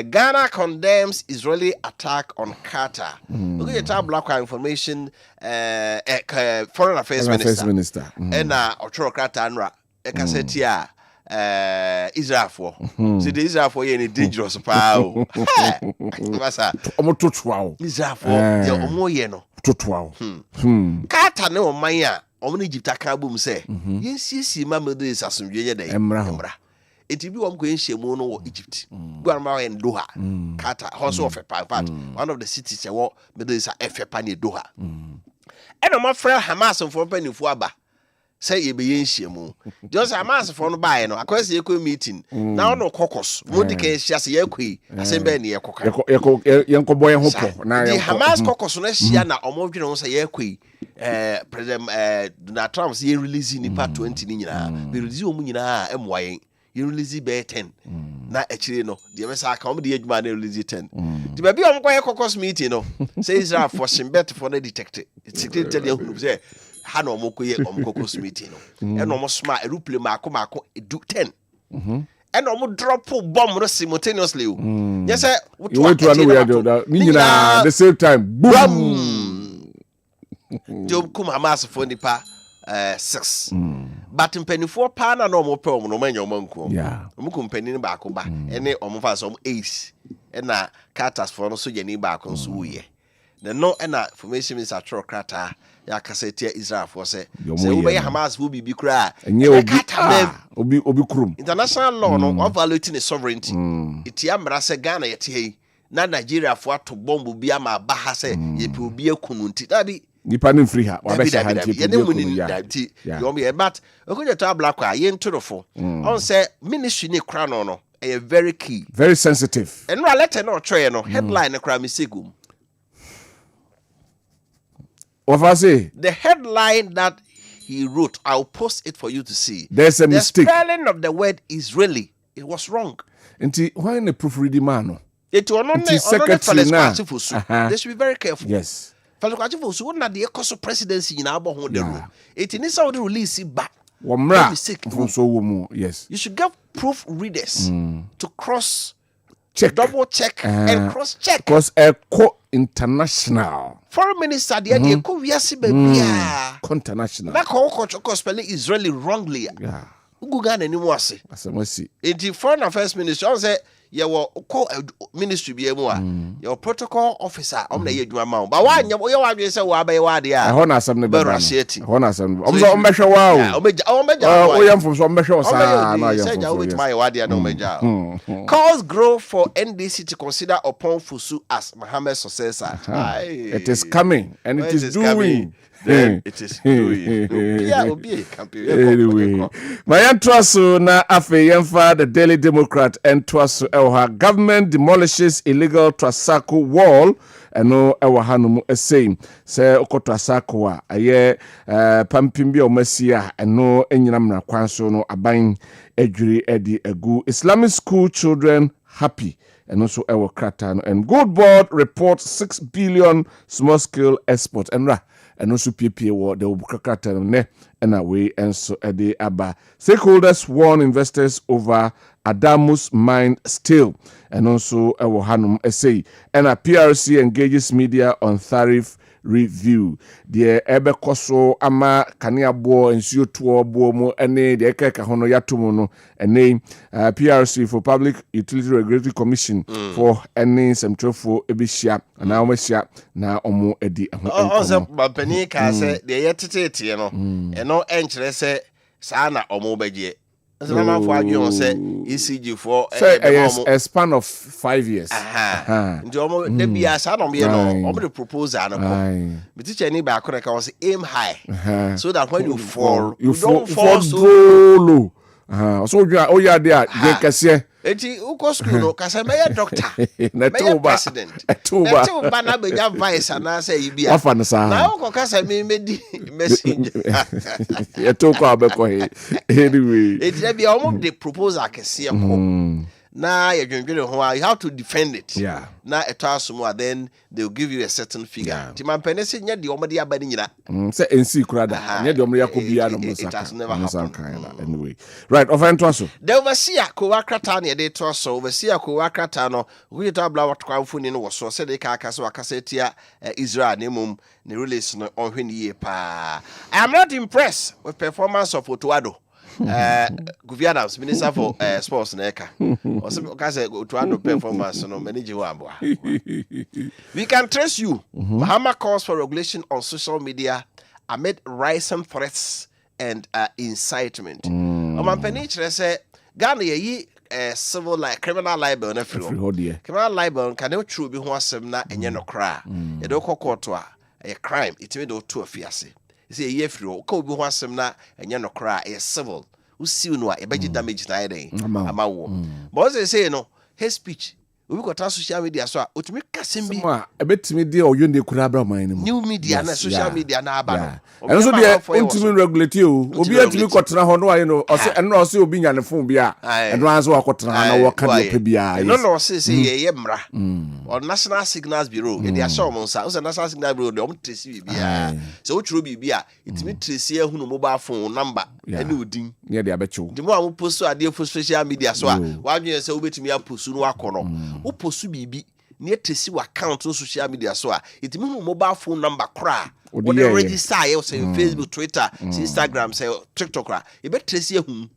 Ghana condemns Israeli attack on Qatar look at the black information foreign affairs minister and otro Qatar nra ekasetia Israel for see the Israel for you dangerous pa o masa omo totwa Israel for ye omo ye no totwa Kata ne oman a omo Egypt aka bom se yensiesi ma medo asasomdwe ye dey emra etibi wom ko enhyemu no wo Egypt guarma en Doha Kata also of a part one of the cities e wo medo isa efepa ne Doha eno ma fra Hamas for panifu aba say ye be yenhyemu just Hamas for no buy no akwese ekwe meeting na no kokos mo dike hia se yakwi asembe ne yekoka yenkoboy ho po na the Hamas kokos no hia na omodwene ho se yakwi president Donald Trump say release ni part 20 ni nyina be release omu nyina emwayen you release be 10 na actually no the be say come the adwuma na release 10 the baby am kwa caucus meeting no say Israel for shimbet for the detect secretary tell you say ha no mo koye caucus meeting no e no mo sma aeroplane mako do 10 and almost drop bomb simultaneously. Yes, sir. You want to know the same time. Boom. Job come Hamas for nipa 6. But in penny 4 pound and normal problem no man your monko. Yeah. Penny back over any almost some 8. And na carters for no so any back on so ye. The no and formation is a true crata. Ya kasete Israel for say we Hamas will be cry and you obi krum international law no of valuing the sovereignty it ya mra se Ghana yet hey na Nigeria for to bomb bi ama ba ha se ye pe obi akunu nti da bi nipa no free ha wa be sha hanti ye ne muni nti you me but okoje to black kwa ye ntoro on say ministry ne kra no e very key, very sensitive, and no letter no try no headline ne kra misegum. What I say? The headline that he wrote, I'll post it for you to see. There's a mistake. The spelling of the word Israeli, it was wrong. Nti why the proofreading man? It was not secretary now. They should be very careful. Yes. So not the ECOSO presidency in our home. It is how the release it back. Yes. You should get proof readers to cross check, double check, and cross check. Because international foreign minister there they go viasi baby international. Na ko spelling Israeli wrongly. Yeah. Uguga na ni mu ase. Asemasi. The foreign affairs minister on say your ministry be emu a your protocol officer na ye adwuma ma. Ba wa nya yo wadwe say wa ba ye wa de a. Ho na asem ne be na. Ho na asem. So ombehwe wa o. Omeja. O yam from so ombehwe o sa na yam. Say ja with my wa de na omeja. Calls grow for NDC to consider upon Fusu as Mohammed's successor. It is coming and it is doing. Then it is doing. Anyway, my entraso na afe yemfa the Daily Democrat entraso elha government demolishes illegal Trasako wall eno ewa hanum essay say okotrasako a aye pampimbi omasia eno enyinam na kwanso no aban adwiri edi agu Islamic school children happy and also ewa krata and Gold Board reports 6 billion small scale export and also PPA the Ubukakata ne and away and so ade aba. Stakeholders warn investors over Adamus mine still and also Hanum essay and a PRC engages media on tariff review. The ebe koso ama kania bo ensio tuo bo mo ene de ekeka hono yatomo no ene PRC for Public Utility Regulatory Commission for ene semtrofo ebihia na omahia na omo edi ho enko bapani ka se de yetete no eno enkyere se saa na omo bagye Zama for you say ECG for a span of 5 years. Nti omo de bia sa no me no omo the proposal no ko. Me teacher ni ba akora ka was aim high so that when you fall you don't fall so low. So you ya there de kase. Eti uko school no kasa me doctor. Na president. Na na be ya vice na say you bia. Afa no sa. Na uko kasa me di messenger. Ya to ko abeko he. Anyway. Eti da bia omo the proposal kase ko. Na you have to defend it. Yeah. Na eto then they'll give you a certain figure. Ti man penese nya de omo de aba ni nyina. Say NC krada. Nya de omo yakobia no It has never happened. Anyway. Right, of entraso. The overseer ko wakrata na de to so overseer ko wakrata no we to abla wat kwamfuni no wo so say de ka aka so akasa tia Israel na mum ne release no onhwe ye pa. I am not impressed with performance of Otuado. Kwabena, Minister for Sports Neka. Otuado performance no manage wabo. We can trace you. Mahama calls for regulation on social media amid rising threats and incitement. Omampeni chere say Ghana ye civil like criminal libel na free. Criminal libel can no true be ho asem na enye no kra. E do kokoto a crime it me do to afiase. Say ye free o ka obi ho asem na enye no kra e civil. Usi no e beji damage na ide ama wo. But say no hate speech we got social media so otumi kasem bi ma ebetimi de oyonde kura bra man mu new media na social media na aba no and so de ontimi regulate o obi atimi kwotena ho no aye no ose eno ose obi nya ne phone bi a eno anso akotena na wo ka de pe bia no no say ye mra on National Signals Bureau ye dia show monsa o National Signals Bureau de o trace bi bia so o churo bi bia itimi trace ehunu mobile phone number ene odin ne de abecho de mo am post ade for social media so a wa dwen say obetimi apost no akono o post bibi ne trace wa account on social media so a itimi hu mobile phone number kra o de register ye say Facebook, Twitter, Instagram, say TikTok kra e be trace ehunu.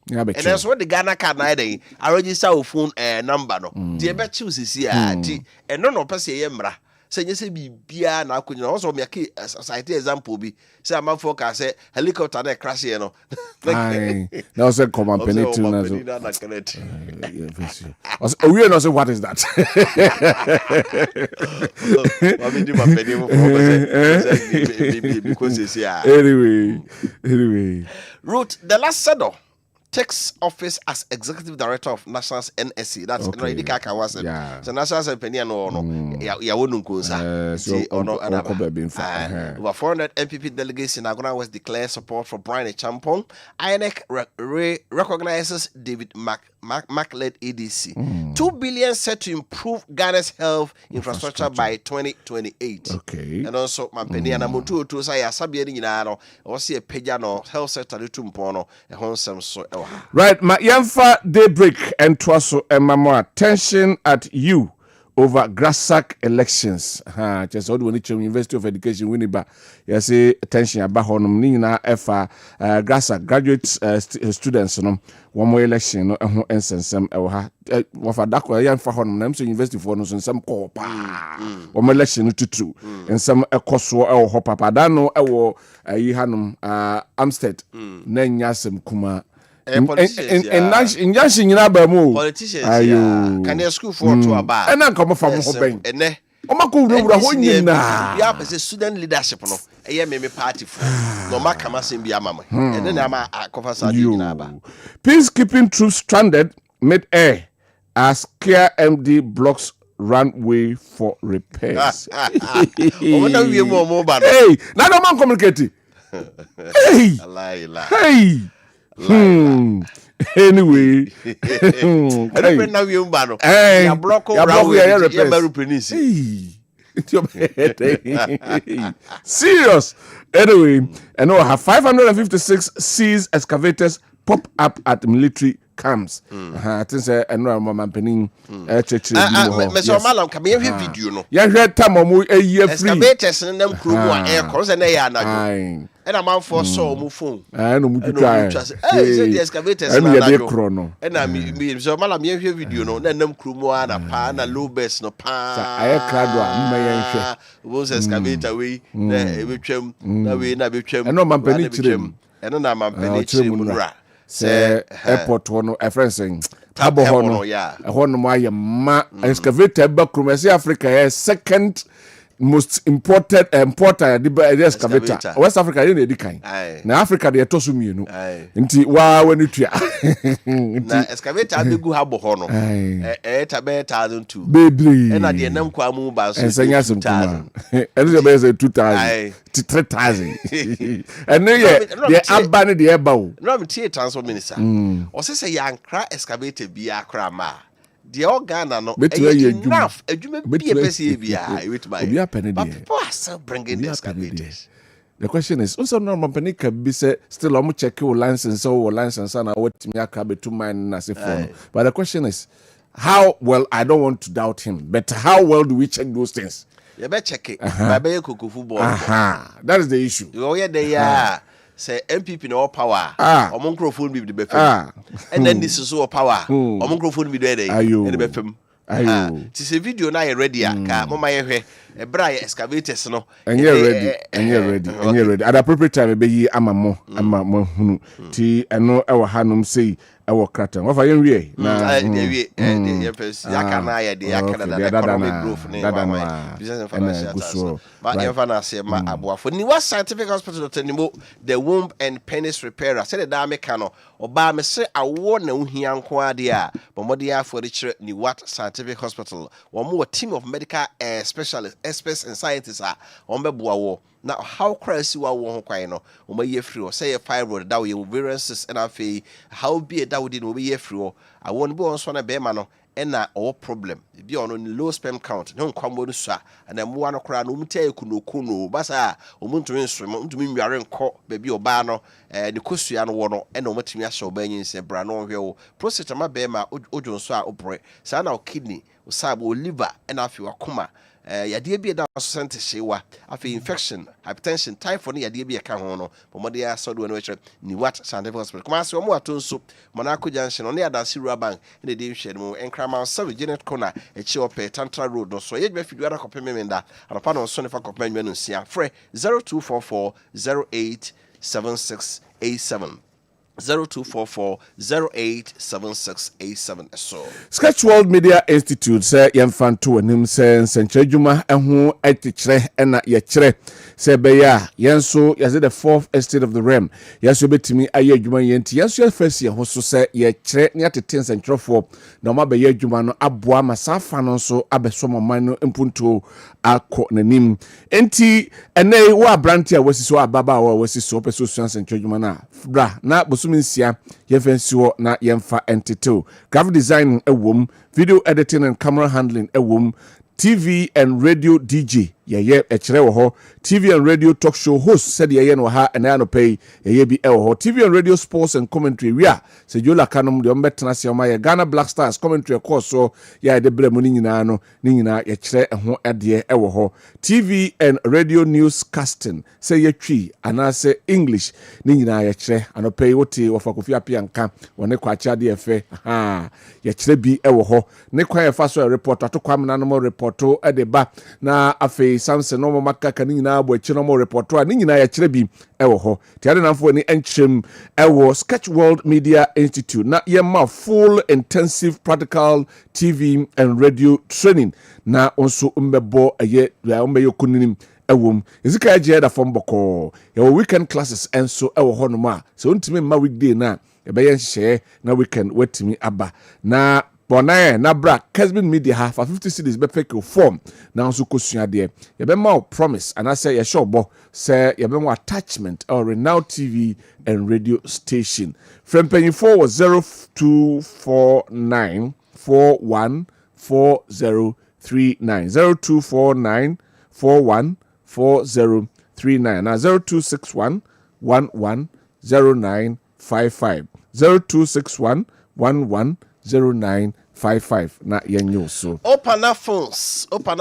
And that's what the Ghana card na dey. I register your phone number no. The be choose see ti and no person ye mra. Say you say bibia na akonya also meake society example bi. Say am focus say helicopter na crash here no. Now say come and penny too na so. We no say what is that? Anyway. Root the last saddle takes office as executive director of Nationals NSC. That's no idika ka was. So Nationals penny no ya wonu nkunsa. Over 400 MPP delegates in Agona West declare support for Brian Champong. INEC recognizes David Mac-led ADC. 2 billion set to improve Ghana's health infrastructure by 2028. Okay. And also Mampeni and Amutu to say a sabian in ano or see a pejano health sector to Mpono a home so. Right, my Yamfa daybreak and twaso and more attention at you over Grassack elections. Just all the University of Education Winneba. You say attention about honum nina efa Grassack graduate students no one more election no and some wa for Dankwa Yamfa honum nam so university for no some call pa one more election tutu and some ekoso e ho papa dano e wo yi hanum Amstead na nyasem kuma politicians can you school for to about and come from home and student leadership no me party for no makama sembia mama and then ama akofasa dinaba peacekeeping troops stranded mid-air as Care MD blocks runway for repairs. Hey, now the man communicate. Hey, hey. Anyway, I don't know you bano. Ya block serious. Anyway, and now have 556 seas excavators pop up at military camps. I think say no man pening church. Mr. Malam come here video no. Ya hwe time omo a year free. Excavators nem kru mu air cross na ya na. And a man for so mu phone. No mu try. Say the excavators na. And dey chrono. And I me so Malam here video no na nem kru mu na pa na low best no pa. Aye krado a mma yen hwe. Wo excavator we na e betwam na we na betwam. And no man pening chirem. And na man pening chirem ra. Say airport one a friend saying tabo hono hono my ma excavator bakrum say Africa is second most important the excavator West Africa dey dey kan na Africa dey to so mienu nti wa wani tua na excavator abegu habo hono tabe 1002 bebre na dey nam kwa mu ba so ensenya sim kuma and dey be say 2000 to 3000 and the abane the eba o no me tie transport minister o say yankra excavator bia kra ma the organ no enough adwuma bia pese bia with my but people are still bringing the excavators. The question is also no company can be say still am check your license or license and what me aka betu mine na say for but the question is how well, I don't want to doubt him, but how well do we check those things? You better check it. Football. That is the issue. Oh yeah, they are. Say MPP no power. Or microphone be the BFM. And then this is all power. Or microphone be there. And the BFM. This is a video now ready. Mama ebra excavators no and you're ready at appropriate time be yi amamo hunu ti eno e wo hanum sei e wo kratan wo fa yen wie na de pesi aka na ya de aka na economic growth ne business and financial but you na say ma aboafo ni what scientific hospital tanimo the womb and penis repairer say the dame ka no oba me se awo na uhia nko ade a bomode afo de kire ni what scientific hospital wo mo team of medical specialists experts and scientists are on beboa wo na how crazy wa wo ho kwan no o ma ye free o say ye fibroid da wo ye ovarian cyst and afei how be da wo di no be ye free o awon bi won so na be ma no na o problem bi ono low sperm count ne nkwambo no so na mo no kra no mta ekunokuno basa o muntumi nsremo ntumi nware nko be bi oba no ne kosua no wo no na o matumi ahye oba nyin se bra no hwe wo prostate ma be ma ojo so a obre sa na o kidney o sabo o liver na afei wakoma yade bi da sente shewa afi infection hypertension typhoid yade bi ka ho no pomode ya so do no we ni what scientific hospital kuma se omo ato nso Monaco junction on ya dansi rural bank in the day share mu enkrama 7 Janet corner e chi ope tantra road no so ye be fidu ara kopem menda anapa no so ne fa kopem nwa no sia frɛ 0244 087687 0244087687 so Sketch World Media Institute say yemfanto anim say nsenkyerejuma eho etikire na yekire say beya yenso yase the fourth estate of the realm yeso betimi aye adwuma yenti yeso first ye ho so say yekire ne atete nsenkyerefo na ma beya adwuma no aboa masafa no so abesomoman no mpunto akọ nanim enti ene wa branti a wasiso ababa wa wasiso peso nsenkyerejuma na bra na minsia yefensiwo na yemfa entity graphic design ewom video editing and camera handling ewom TV and radio DJ ye ekire wo ho TV and radio talk show host said ye no ha and no pay ye bi e wo ho TV and radio sports and commentary wia se jola kanom de ombetena se ma ye Ghana Black Stars commentary course so ya de bremu ni nyina ye kire ho ede e wo ho TV and radio newscasting say ye twi ana say English ni nyina ye kire ano pay wote wo fa kofi apianka wone kwacha de efe ye kire bi e wo ho ne kwa ye fa so report atokwa mna no reporto e de ba na afi Samson no makaka ni nyina abo echi no mo reporto a ni nyina ya kire bi ewo ho tiade namfo ni enchrem ewo Sketch World Media Institute na yema full intensive practical TV and radio training na onso mbebo eye ya mbeyo kuninim ewom ezika eje da fom boko ewo weekend classes enso ewo ho no ma so ntimi ma weekday na ebe ye nhye na weekend wetimi aba na Bonaye na bra Kessben Media ha for 50 cities be fake form na nso kosua de ye be ma promise and I say ye sure bo say ye be mo attachment or Renowned TV and radio station from penny 4 was 0249 414039 0249 414039 na 0261 110955 0261 110955 na yenyo so Opana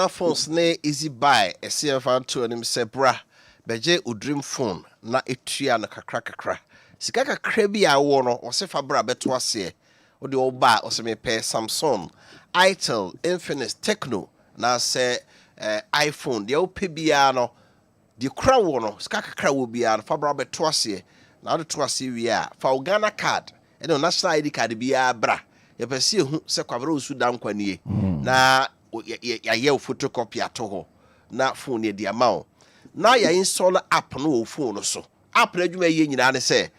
phones ne easy buy SCF to anim sebra beje udream phone na etua na kakra sika kakra bi a wo no wo se fa bra beto ase wo de oba wo se me pe Samsung Itel Infinix Tecno na se iPhone de wo pe bia no de kra wo no sika kakra wo bia fa bra beto ase na de to ase wi a fa Ghana card e no national ID card bia bra ye pese hu se Kwabena osu Dankwa nie na ye photocopy ato ho na phone e dia ma o na ya install app no phone so app na dwuma ye nyina ne se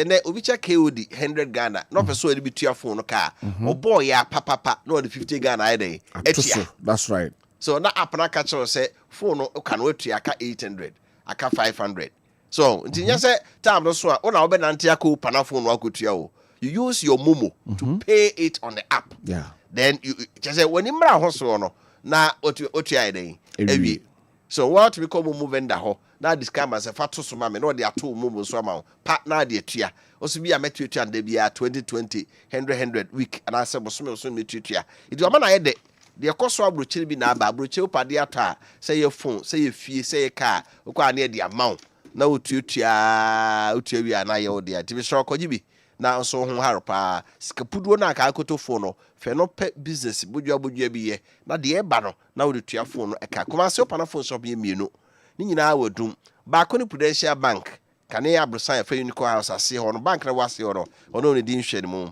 ne obi cha KOD 100 Ghana no person e bi tua phone no ka o boy ya papa no the 50 Ghana ai dey etia that's right so na app na ka cho se phone no ka no etua aka 800 aka 500 so ntinya se time no so a o na obe nante aka pana phone no akotua o. You use your Momo to pay it on the app. Yeah. Then you just say when you mra hoso no na otu ai dey ewie. So what we call Momo vendor ho na this scam as a fatu so ma me no dey ato Momo so ma pa na dey atua. Oso bi a metu atua and bia 2020 100 week and I say boso so metu atua. It wa ma na ye de koso abrochiri bi na aba abrochiri pade ata say your phone say your fee say your car okwa na dey amount na otu wi na ye o dey ati bi so koji bi na nso ho haro pa sikapuduo na aka akotofo no fe no pe business bodua bi ye na de eba no na wo de tuafo no eka Kumasi opa na phone shop ye mienu ni nyina wadum ba ko ni Prudential Bank kane abrosan fa Unico House ase ho no bank na wase ho no ono ne din hwe ne mu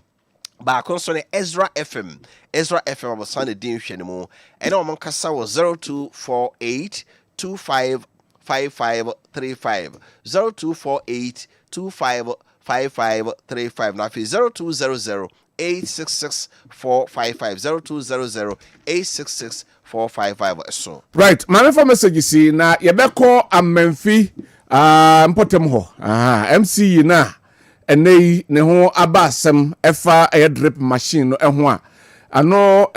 ba ko so ne Ezra FM abrosan ne din hwe ne mu ene o mon kasa wo 0248 255535 0248 255535 na fi 0200 866-455 0200-866-455 so right mame for message see na yebeko amemfi mpotem ho MC na enei ne ho abasem efa drip machine no eho a ano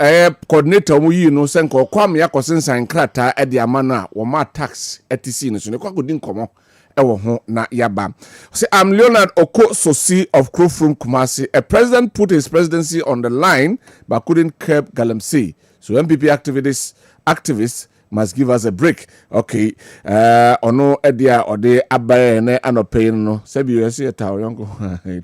coordinator mu yi no senko kwam yakosensan krata e de amano a wo ma tax etc no so ne kwagodi nkomo ewo ho na yaba. Say I'm Leonard Oko Sosi of Krofrum Kumasi. A president put his presidency on the line but couldn't curb galamsey. So MPP activists must give us a break. Okay. Ono edia ode abaye ne anope no. Sebi you see eta yonko.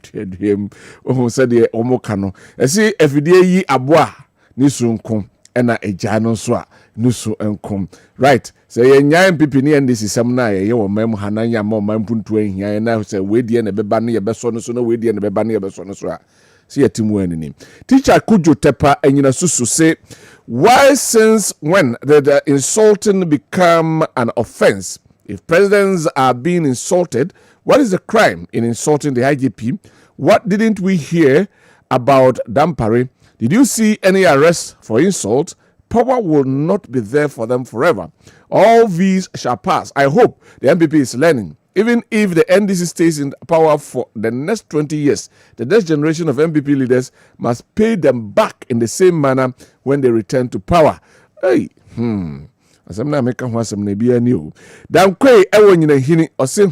Twediem. Omo said de omo kano. Esi efidie yi aboa ni sunkum ena eja no so a nusu enkom. Right. So ye nya MPP ni ndc sem na ye wo mam hananya ma mampuntu ahia na say we die na beba ne ye beso no so na we die na beba ne ye beso no so a see atimu anini. Teacher Kujo Tepa enyina susu say why since when did the insulting become an offense? If presidents are being insulted, what is the crime in insulting the IGP? What didn't we hear about Dampare? Did you see any arrests for insult? Power will not be there for them forever. All these shall pass. I hope the MPP is learning. Even if the NDC stays in power for the next 20 years, the next generation of MPP leaders must pay them back in the same manner when they return to power. Hey, Asamna meka ho asam na bia ni o. Dankwa ewo nyina hini o se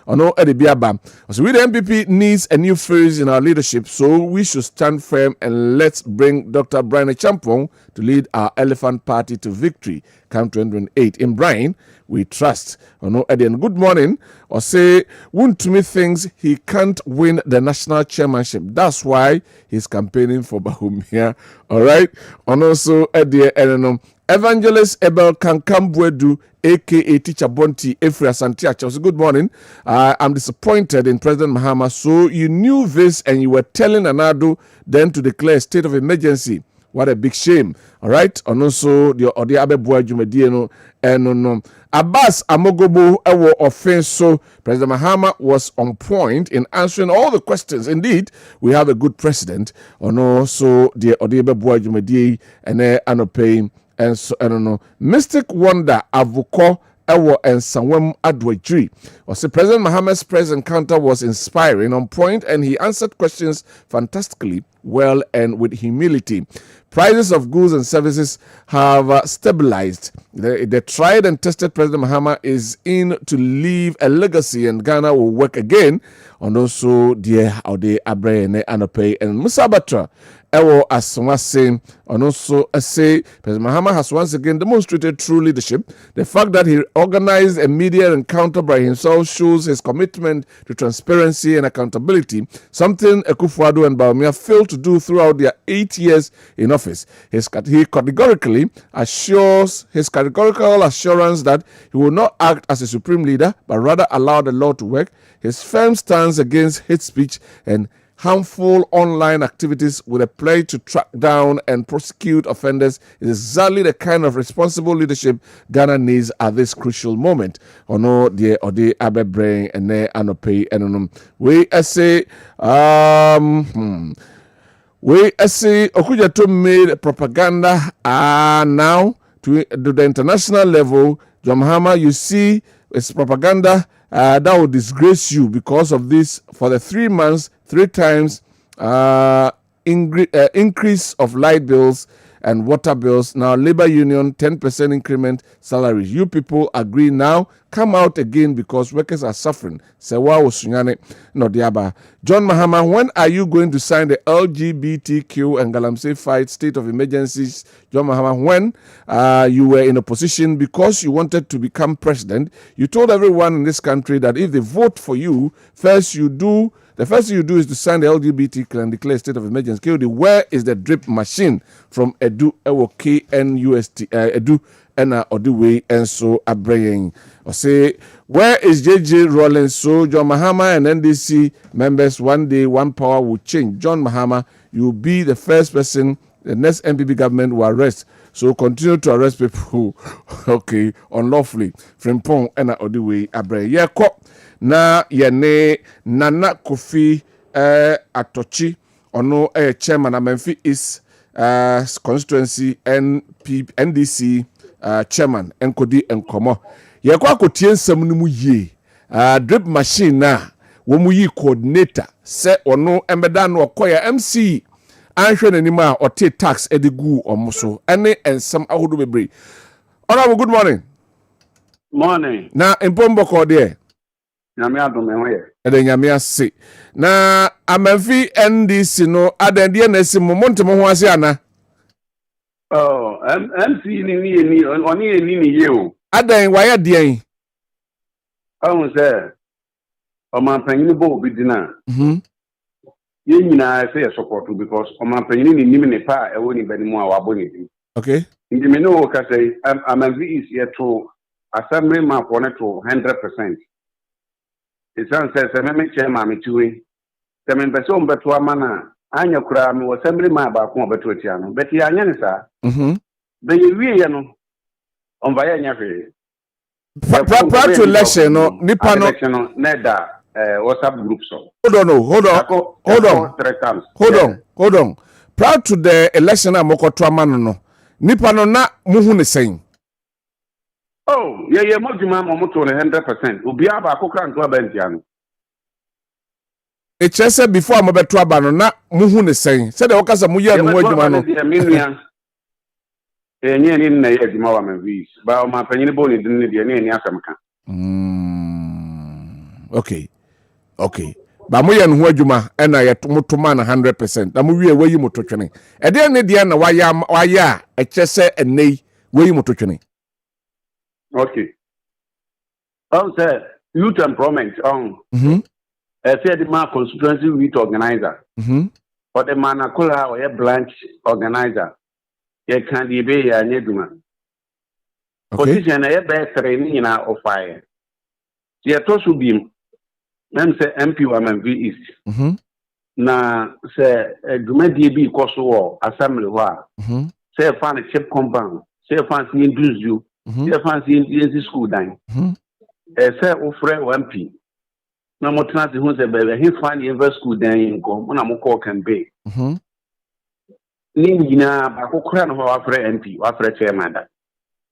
ono e de bia ba. So we the MPP needs a new phase in our leadership, so we should stand firm and let's bring Dr. Brian Champong to lead our elephant party to victory come 2028. In Brian, we trust. Ono Eden, good morning. Or say, Wuntumi thinks he can't win the national chairmanship. That's why he's campaigning for Bahumia. All right. And also, Eden, Evangelist Ebel Kankambwedu, aka Teacher Bonti Efria Santiago. So good morning. I'm disappointed in President Mahama. So you knew this and you were telling Anadu then to declare a state of emergency. What a big shame. All right. And also the Abebua Jumedieno and Abbas Amogobo Ewo offense. So President Mahama was on point in answering all the questions. Indeed, we have a good president. And also the Abebua Jumedi and Anopay. And so I don't know. Mystic Wonder Avuko Ewo and Sanwem Adwejri. Or say President Mahama's press encounter was inspiring, on point, and he answered questions fantastically well and with humility. Prices of goods and services have stabilized. The tried and tested President Mahama is in to leave a legacy, and Ghana will work again. And also, dear Ode Abrene Anope and Musa Batra. Ewo Aswa saying, and also say President Mahama has once again demonstrated true leadership. The fact that he organized a media encounter by himself shows his commitment to transparency and accountability, something Akufo-Addo and Bawumia failed to do throughout their 8 years in office. He categorical assurance that he will not act as a supreme leader, but rather allow the law to work. His firm stance against hate speech and harmful online activities with a pledge to track down and prosecute offenders is exactly the kind of responsible leadership Ghana needs at this crucial moment. Ono die ode abebrain ene anope enonum. We say Okujato made propaganda now to the international level. John Mahama, you see, it's propaganda that will disgrace you because of this. For the 3 months, 3 times increase of light bills and water bills. Now, labor union, 10% increment salaries. You people agree now. Come out again because workers are suffering. Sewa Osunyane Nodiaba. John Mahama, when are you going to sign the LGBTQ and Galamsey fight state of emergencies? John Mahama, when you were in a position because you wanted to become president, you told everyone in this country that if they vote for you, first you do The first thing you do is to sign the LGBT and declare state of emergency. KOD, where is the drip machine from Edu Ewo KNUST Edu and Odiwe and so Abraying? Or say, where is JJ Rollins? So John Mahama and NDC members, one day, one power will change. John Mahama, you will be the first person the next MPP government will arrest. So continue to arrest people okay, unlawfully. Frimpong and Odiwe Abraying. Yeah, na yene Nana Kofi Atochi ono chairman Amenfi is constituency NDC chairman enkodi enkomo ye kwa kotie nsam no mu yie drip machine na wo mu yi coordinator se ono embeda no okoya MC anhwe nanim a ote tax edigu omoso ene ensam ahodo bebre. Honorable, good morning. Morning. Na impombo ko de Nyame adome ho ye. Ede nyame ase. Na Amenfi NDC no adendie na esi montem ho ase ana. Oh, MC ni oni ni ye o. Adan waya den. Ahun se o man panyin bo obi dina. Ye nyina say support because o man panyin ni nim ne pa e woni bani mu a wabo ne di. Okay. Ndi me no ka say Amenfi is here to assembly man for net to 100%. It sounds says me chairman me tuwe. Se me beso mbeto amana anya kura me assembly man ba ko beto tia no. Beti anya ne sa. Be ye ye no. On va ya nya fe. Prior to election no nipa no election no neda WhatsApp group so. Hold on. Prior to the election amokoto amano no. Nipa no na muhu ne sen. Oh, yeah, Mojima Momoto 100%. Ubi aba akokra nto abantiano. E chese before amobeto aba no na muhu ne sen. Se de okasa mu ye no adwuma no. Enye ni na ye adwuma wa mavis. Ba o ma panyini bo ni din de ni asamka. Okay. Ba mo ye no ho adwuma e na ye motoma na 100%. Na mo wie wayi mototwene. E de ne de na waya e chese enei wayi mototwene. Okay. Say youth employment on. Say the man constituency youth organizer. Or the man akola or a branch organizer. Ye can be ya nyeduma. Position a be training na of fire. Ye to su bim. Mem say MP wa MV East. Na say duma DB koso assembly wa. Say fan chip compound. Say fan induce you. Say fancy in school dying. Say offer MP. No more transit who say baby he find the school dying go. When I'm call can be. Nina bakokra no offer MP, offer chairman that.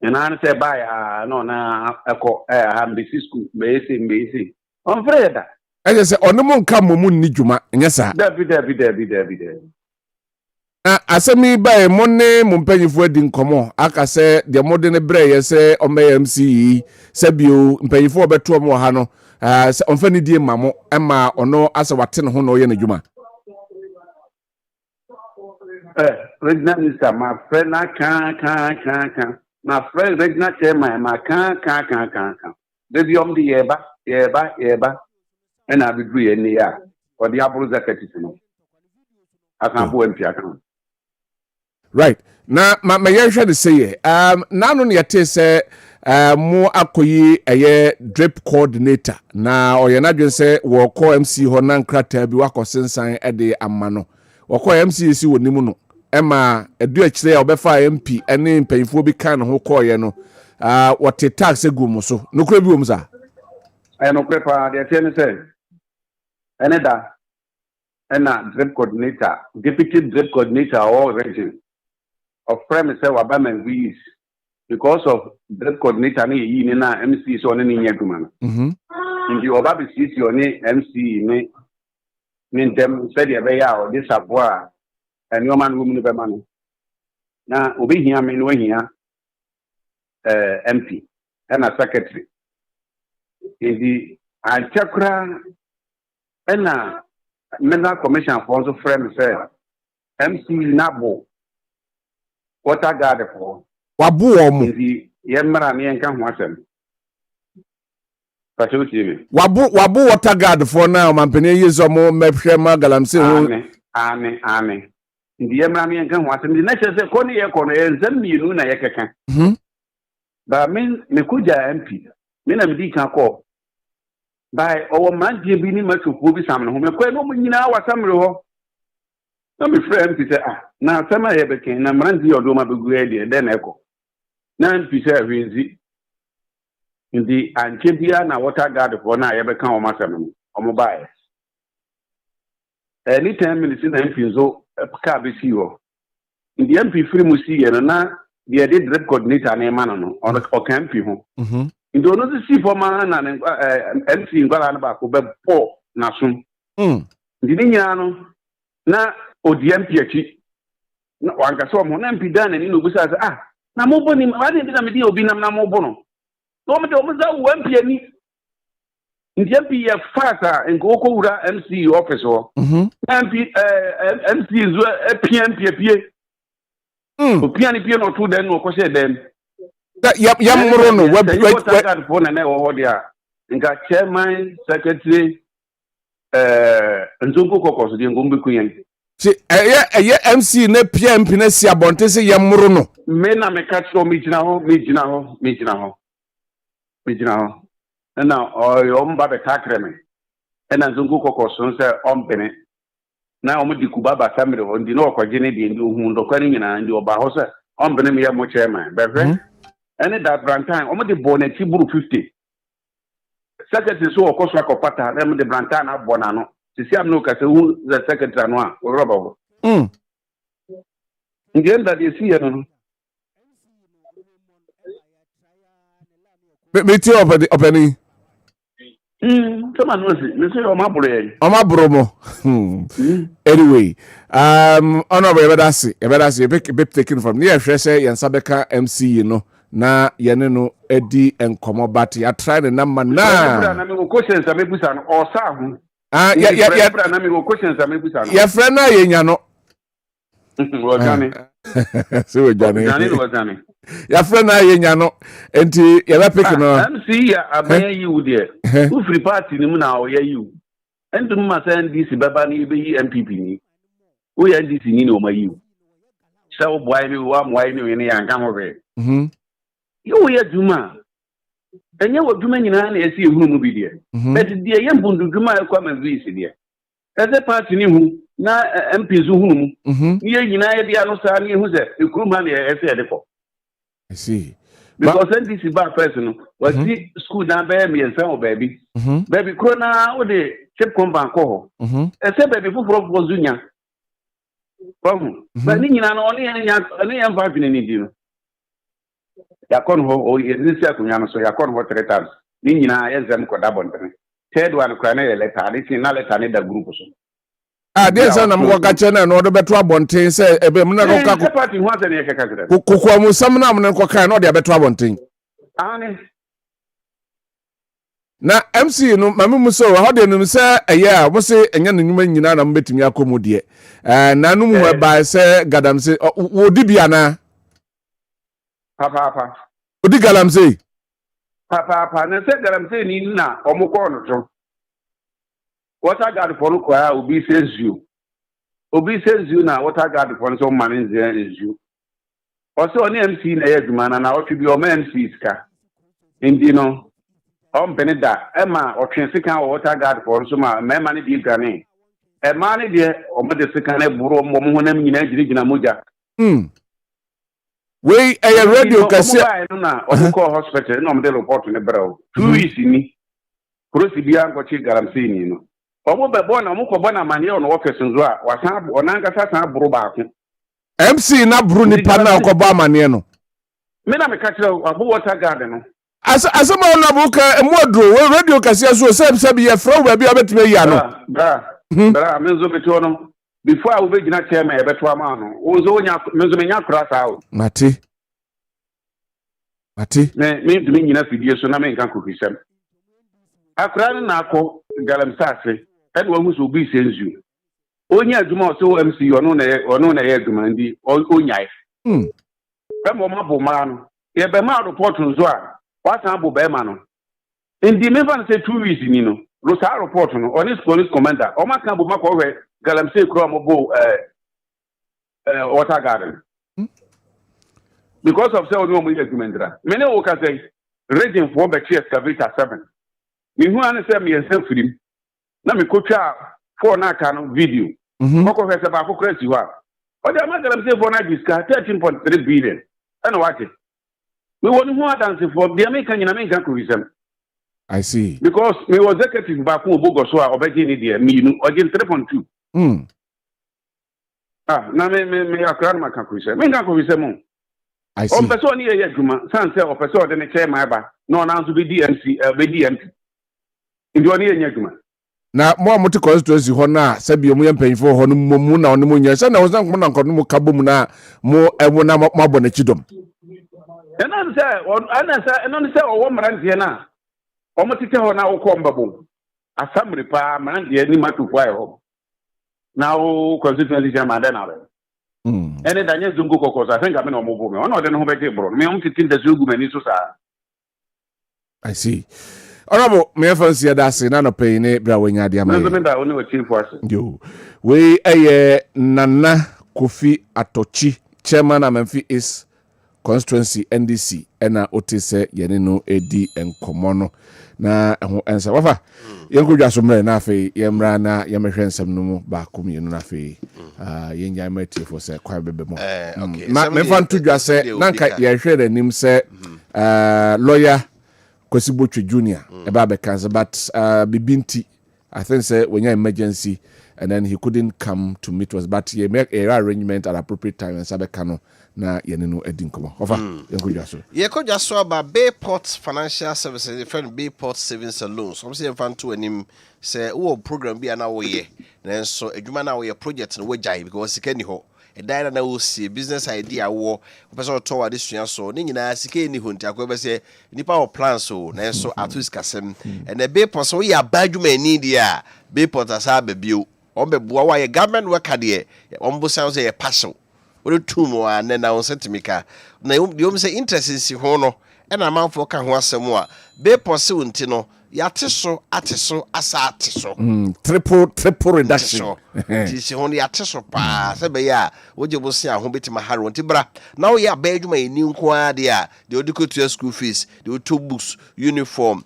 And I say by no na echo ambisi school base. On Freda. I just say on the mon come mun ni juma. Yes sir. David. Asemi by money mumpanyifo adi nkomo aka se de modern bre ye se o MC se bio mpanyifo obeto mo ha no se onfani die mamo ema ono asa wate ne ho no ye n'adwuma. Regional minister my friend na kan my friend regional chairman my kan dey om di yeba and I be do ye ni ya for the apple executive no aka bo MP aka. Right. Na ma yehwe de say nanu ne yete say mo akoyi eye drip coordinator na oyenadwen say wo call MC ho na nkrata bi wakosensan e de amano wo call MC si wonimu no ema edu akire obefa MP ene mpanyifo bi kan ho call ye no wote tax egum so no kura bi wom za no prepa de tell say eneda ena drip coordinator deputy drip coordinator or region of premise Wabama V's because of drip coordinator ni na MC so ni nyaduma no ndi oba be CC oni MC ni dem said e be ya o de saboa eni o man wo mu be ma no na obi hia me no hia MP and a secretary ndi anchakra ena Mineral Commission for also frame say MC Nabo water guard for wabu omu ndi yemra ne enka ho asem Pacho TV. Wabu water guard for now, Mampene Yizomo, Mepshema, Galamse. Ane. The Yamami can want the next Kony Ekon, Zemi Luna Yakakan. But me kuja MP. Mina mdi can call. By our man, Jimmy Matu, who be some whom a quail woman in our summer. No, my friend, he said, now summer ever came, and Ranzi or Doma Buguedi, then echo. Nan Pisa Vinzi. In the Antibia, now water guard for now ever come on Massam, on mobile. Any 10 minutes in the MP, so a cabisio. In the MP free Musi, and now the did rep coordinator and a man on a camp people. In the other see for man and MC in Guanaba, who bet poor Nasum. The Niano, now, or the MP, no one can saw one MP done and in the Namobonim, I didn't have a deal being a Namobono. No matter what, one penny. In the MP, Fata and Gokura MC officer. MP is a PNP. Piano to them, or Cosset them. Yamorono, what phone and order. And got chairman, secretary, and Zungo Cocos, the Ngumbi Queen. See, MC ne PM Pinesia Bontese Yamorono. Men are catch for me now. And now, your own Baba Takreme. And as Zungo Cocos, say, Bene. Now, the Kubaba family on the North Virginia, and you who and your Bahosa, Benemia Mo chairman. And at that brand time, the bonnet Tibu 50. Secretary so, of course, like Pata, them the Brantana Bonano. To see, I'm no who the secretary or Robo. In the end, that you see, I don't know. Me too, opening. Someone knows it. You say, Omabromo. Anyway, honorable Ebedasi, a bit taken from near Shese and Sabeka MC, you know. Na yeneno Eddie and Komobati. I tried the number now. Questions I may put on or some. Your friend, I so Johnny. Your friend, I know. And you're picking on. MC, I bear you, dear. Who free party now, you. And to my son, this Babani be MPP. We are this in my you. So why me one wine in a young camera? You are Juma. And you were doing in an AC whom be there. But the young one to Juma come and visit there. As a party who now MPs whom near United Yanosani who's a crewman as I see. Because this is bad person was the school down by me and some baby. Baby Crona or the chip compound call. Except baby who was Zunia. But Nina only any 5 minutes. Yakon ho this yakunyano so yakon ho 3 times ni nyina yezem koda bonten third one kra na letter this na letter ne da group so this na mo ka chena no do beto abonten say ebe mo na ko party ho ase ne keka kra ko mo sam na mo na ko kan no de beto abonten ani na MC no mame mu so ho de no say eya mo say enya no nyuma nyina na mo betimi akomu de na no mu ba say gadam say wo di bia na Papa. Odi galamsey. Papa, na se galamsey ni na omukọ no so. Water guard for no kwa obi says you. Obi says you na water guard for so man is you. Also on MC na yeduma na otu bi o MC ska. Indi no. Beneda Emma or Trensican water guard for so ma me mani bi gane. E mani de o me de sika na buru mo mo na nyina girigina moja. We a radio kasi na omukọ hospital no me report ne bro 2 weeks ni krosi bia ngochi galamsey ni no omo be bo na omukọ bo na mane no office nzo a wasan onanga sasan buru ba ko MC na buru ni pa na ko ba mane no me na me ka kire abu water guard no asama na buka emodro radio kasi so se ye from ba bia betime ya no bra me zo beto no before I will begin to tell me about Wamano, also Menzomania cross out. Mati. Me to me enough video, so I make a cookie. I cried an apple, Galam Sassi, and one who will be sends you. Only as you must so MC or no air demandi, or Onyai. Bembo man, yeah, Bema report on Zoa, what's Ambo Bemano. In the member say 2 weeks, you know, Rosa report on his police commander, or my camp of Galamsey Cromobo water garden. Because of so no agreement. Many workers say, raging for the excavator 7. Me who understand me and send for him. Now me coach for na can video. Moko has about crazy you are. But the matter of say for na discard 13.3 billion. And watch it. We want more than for the American tourism. I see. Because me was executive back home Bogoswa or Begini dear, me again 3.2. Now me acquire my conclusion. Me can I see. On person here, Juma, Sansa or person then a chair my back, no announced to be DMC, BDMT. In the only Juma. Now, more motor constituency, Hona, Sabium paying for Honumuna on the moon. Yes, and I was not going to come Kabumuna more and one more bonachidum. And I say, oh, one man here now. Almost tell her now, Combabu. A summary pa, man, the enemy to fire home. Now, constituency, Madana. And then Daniel Zungo, because I think I'm in a mobile. One of them who make it, bro. Me only think the Zugu and I see. Honorable, me fancy that say none of paying it, Brawing Adiama. Only a chief person. You. We a Nana Kofi Atochi, chairman of Memphis East Constituency NDC, and Otise Yenino AD and Komono. Na ho ensa wafa yenko dwa so mre na afi yemra na yemehwe nsem no mu ba kum yenu na afi yenya matie for say kwa bebe mo okay me fan to dwa say nanka yehwe ranim say lawyer Kwesibotwe junior eba be cancer but bibinti I think say when you emergency and then he couldn't come to meet us but he make a arrangement at appropriate time and sabe kano na yenino edinkomo ofa yenko dwa so yeko dwa so about Bayport Financial Services the friend Bayport Savings and Loans so say fan to anim say wo program bi na wo ye na so adwuma na wo ye project no wajai because sika ni ho edan na wo see business idea wo person to wa desua so ni nyina sika ni ho ntia ko be say nipa wo plan so na so atus kasem and the Bayport so ya badwuma ni dia Bayport asa babio omebua wa ye government worker de ombo sound say passion we two more and then I sentimika na you say interest in si ho no e na manfo ka ho asem a Bayport se wonti no yateso ateso asa ateso triple reduction ti si ho yateso pa se be ya woje bo se ho betima haro nti bra na wo ya ba adwuma eni nko ade a de odiko to school fees de to books uniform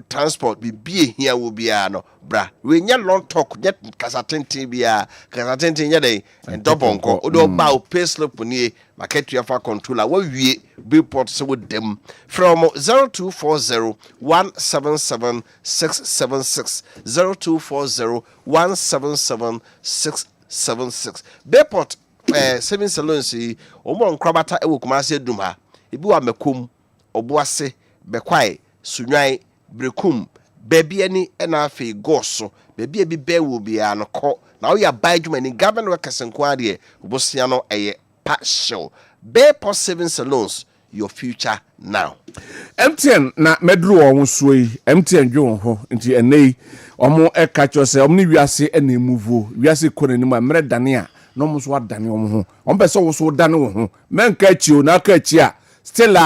transport bibie hia wo bia no bra we nya long talk get kasatenten bia kasatenten nya dey ndobonko odo ba o payslip ni market yafa controller wo wie Bayport so with them from 0240 177 676 0240 177 676 Bayport savings loans omo nkrabata ewo kumase dum ha ebi wa makom oboase bekwai sunwan brekum baby ani na afi goso baby e bi bewo bia no ko na wo ya badwuma ni government workers nko ade obosia no eye partial Bayport Savings Loans your future now. MTN na medru won so yi MTN dwo ho nti enei omo e ka cho se omo ni wiase ene muvo wiase konani ma mre dane a no mo so adane omo ho omo be so wo so dane wo ho menka chi o na ka chi a still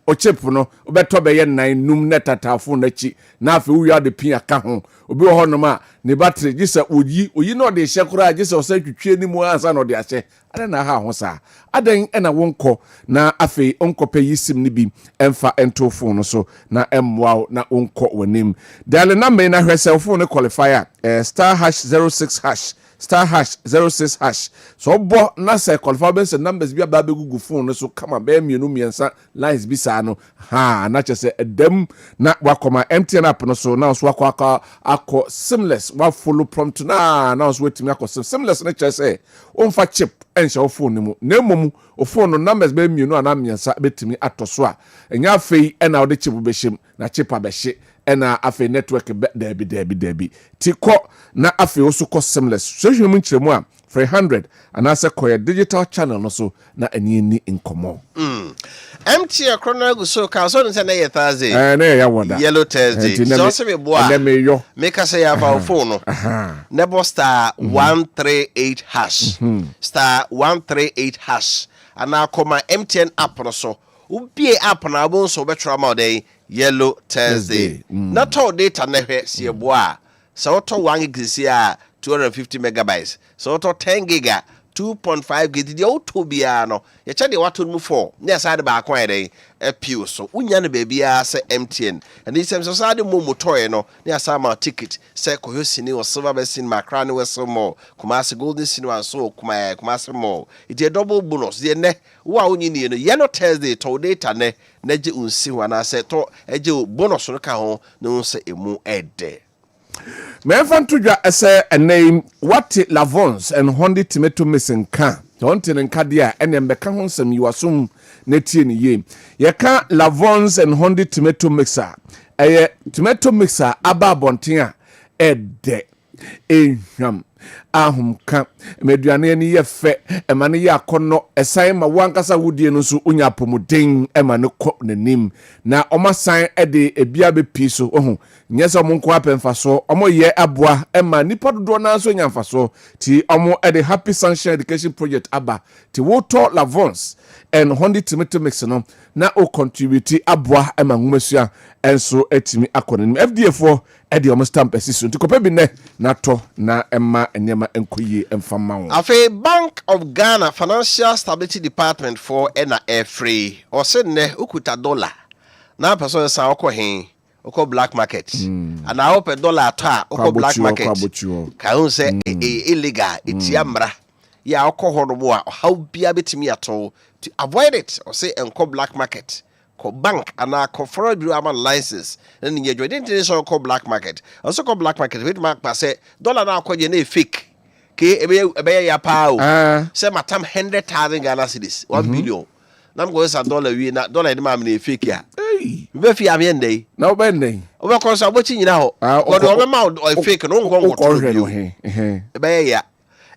o chip no obeto be ye nan num netatafo na chi na afi wo ya de pin aka ho obi wo ho no ma ne battery gisa oyi no de hyekura gisa o sa twitwe ni mu ansa no de ahye ada na ha ho sa adan ena wonko na afi onko pe yisim ni bi emfa ento phone so na emwa na onko wanim dial number na hwese phone qualifier *#06# *#06# so bo na say qualifier numbers bi aba gugu phone so kama be mienu miensa lines bi sa no ha na che say edem na wakoma MTN app no so na so akọ seamless wa follow prompt na so wetimi akọ seamless na che say onfa chip ensha o phone mu na emom o phone no numbers be mienu ana miensa betimi atoso a enya afei ena o de chip be shim na chip abehye ena afei network debi tiko na afei oso ko seamless so hwemu nkyeremu a 300 and as a quiet digital channel no so na ani inkomo MTN chrono so ka so nse na ye Thursday na ya wonder yellow Thursday so se me boa na me yo make us say about phone no nebo star 138 hash star 138 hash ana koma MTN app no so ubie app na bon so betra ma dey Yellow Thursday. Not all data never see a bois. So to 1 gig 250 megabytes. So to 10 giga 2.5 gig. The old Tobiano. You check the what to move for. Yes, I had about quite a pew. So Unyan baby say MTN. And this is society motor no. Near summer ticket. Say Kohusini or Silver Basin Macran was some more. Kumasi Golden Cinema so Kumasi more. It's a double bonus. The ne wow you need Yellow Thursday to data ne neji unsi wana se to eje bonus no ka ho no se emu ede. Me fan to dwa ese a name what Lavons and Hondi tomato missing can. Don't in Kadia and then beka ho some you assume netie ni ye. Ye ka Lavons and Hondi tomato mixer. Tomato mixer aba bontia ede. Eham ahum ka meduane ni ye fe emane ye akono esan ma wankasa wudie no so unya pomuden emane ko nanim na omasan ede ebia be piso ohu nyese omonko apemfaso omo ye aboa ema nipa dodo na so nya mfaso ti omo ede Happy Sunshine Education Project aba ti woto Lavons and Hondi tomato mix no na o contribute aboa ema nwumesua enso etimi akonanim FDA4 ede omo stamp esiso ti kopa bi ne na to na ema enyema enkoyi emfama wo afi Bank of Ghana Financial Stability Department for free o se ne ukuta dollar na person sa okohin oko black market and I hope a dollar to oko black market ka un say illegal itiamra ya oko hono a how bia betimi ato to avoid it or say enko black market ko bank and ko foreign bureau am license and you international ko black market also ko black market with mark pa say dollar na ko je na fake ke ebe ya pa o say matam 100,000 Ghana cedis 1 billion nam go say dollar wi na dollar ni ma na fake ya be fi am yende na obende oba ko so abochi nyina ho o do be ma o fake no ngo ngo ebe ya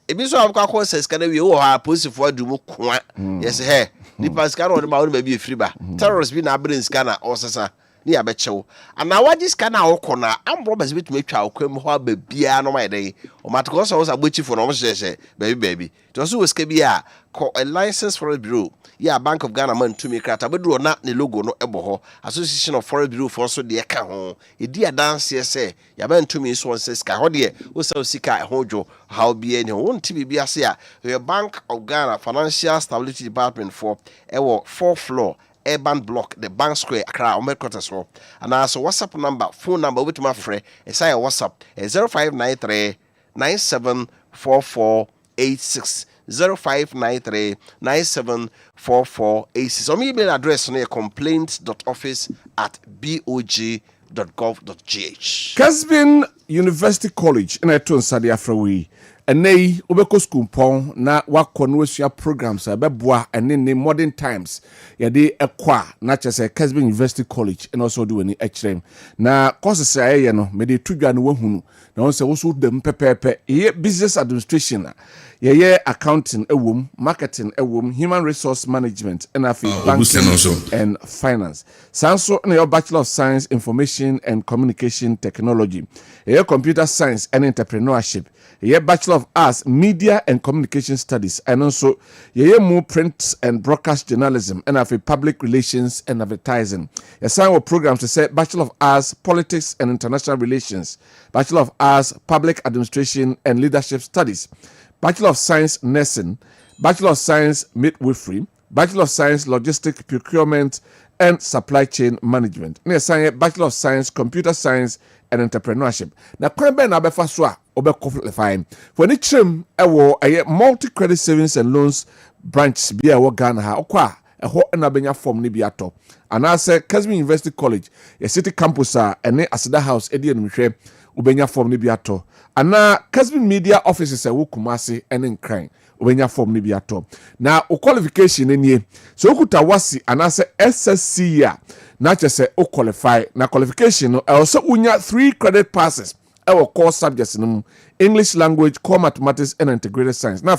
ebi so akwa ko say scan wi o ha police for adu mu kwa yes he ni pascal o ma o be bi free ba terrorist bi na brain scanner o sesa ni abechewo ana waji scanner o kona am robbers bit me twa akwam ho ababia no my dey o matiko so abochi for no mo sheshe baby to so we bia ko a license for a bureau ya Bank of Ghana man to me krata bedu na ne logo no ebo ho Association of Foreign Bureau for so de ka ho e dia dance say ya ban to me so on says ka ho de wo so sika ho dwo how bia ni won ti bibia say a Bank of Ghana Financial Stability Department for ewo 4th floor Urban Block, the Bank Square, Accra, Omekotas. And also WhatsApp number, phone number with my friend, it's a WhatsApp 0593 974486. 0593 974486. Or email address on complaints.office@bog.gov.gh. Kessben University College in Eton Sadi Afrawi. Enei obeko school pon na wakonu asua programs abeboa ene modern times yade ekwa na chese Kessben University College and also do any hrem na courses aye no me de tudwa no wahunu na won se wo so dem pepepe ye business administration ye accounting ewom marketing ewom human resource management and banking and finance sanso na your Bachelor of Science Information and Communication Technology ye computer science and entrepreneurship ye Bachelor of Arts Media and Communication Studies and also ye mu print and broadcast journalism and public relations and advertising ye sign programs to say Bachelor of Arts Politics and International Relations, Bachelor of Arts Public Administration and Leadership Studies, Bachelor of Science Nursing, Bachelor of Science Midwifery, Bachelor of Science Logistic Procurement and Supply Chain Management. Ne sign Bachelor of Science Computer Science and Entrepreneurship. Na kwembe na befa so a obekofle for ni trim ewo aye multi credit savings and loans branch bia wo Ghana ha okwa eho na benya form ni biato anase Kessben University College ye city campus a ene Aseda House edi enumhwe ubenya form ni biato ana Kessben Media Offices e wo Kumasi ene nkran ubenya form ni biato na o qualification enie so okuta wasi anase SSC ya na chese o qualify na qualification no also unya 3 credit passes our core subjects in English language, core mathematics, and integrated science. Now,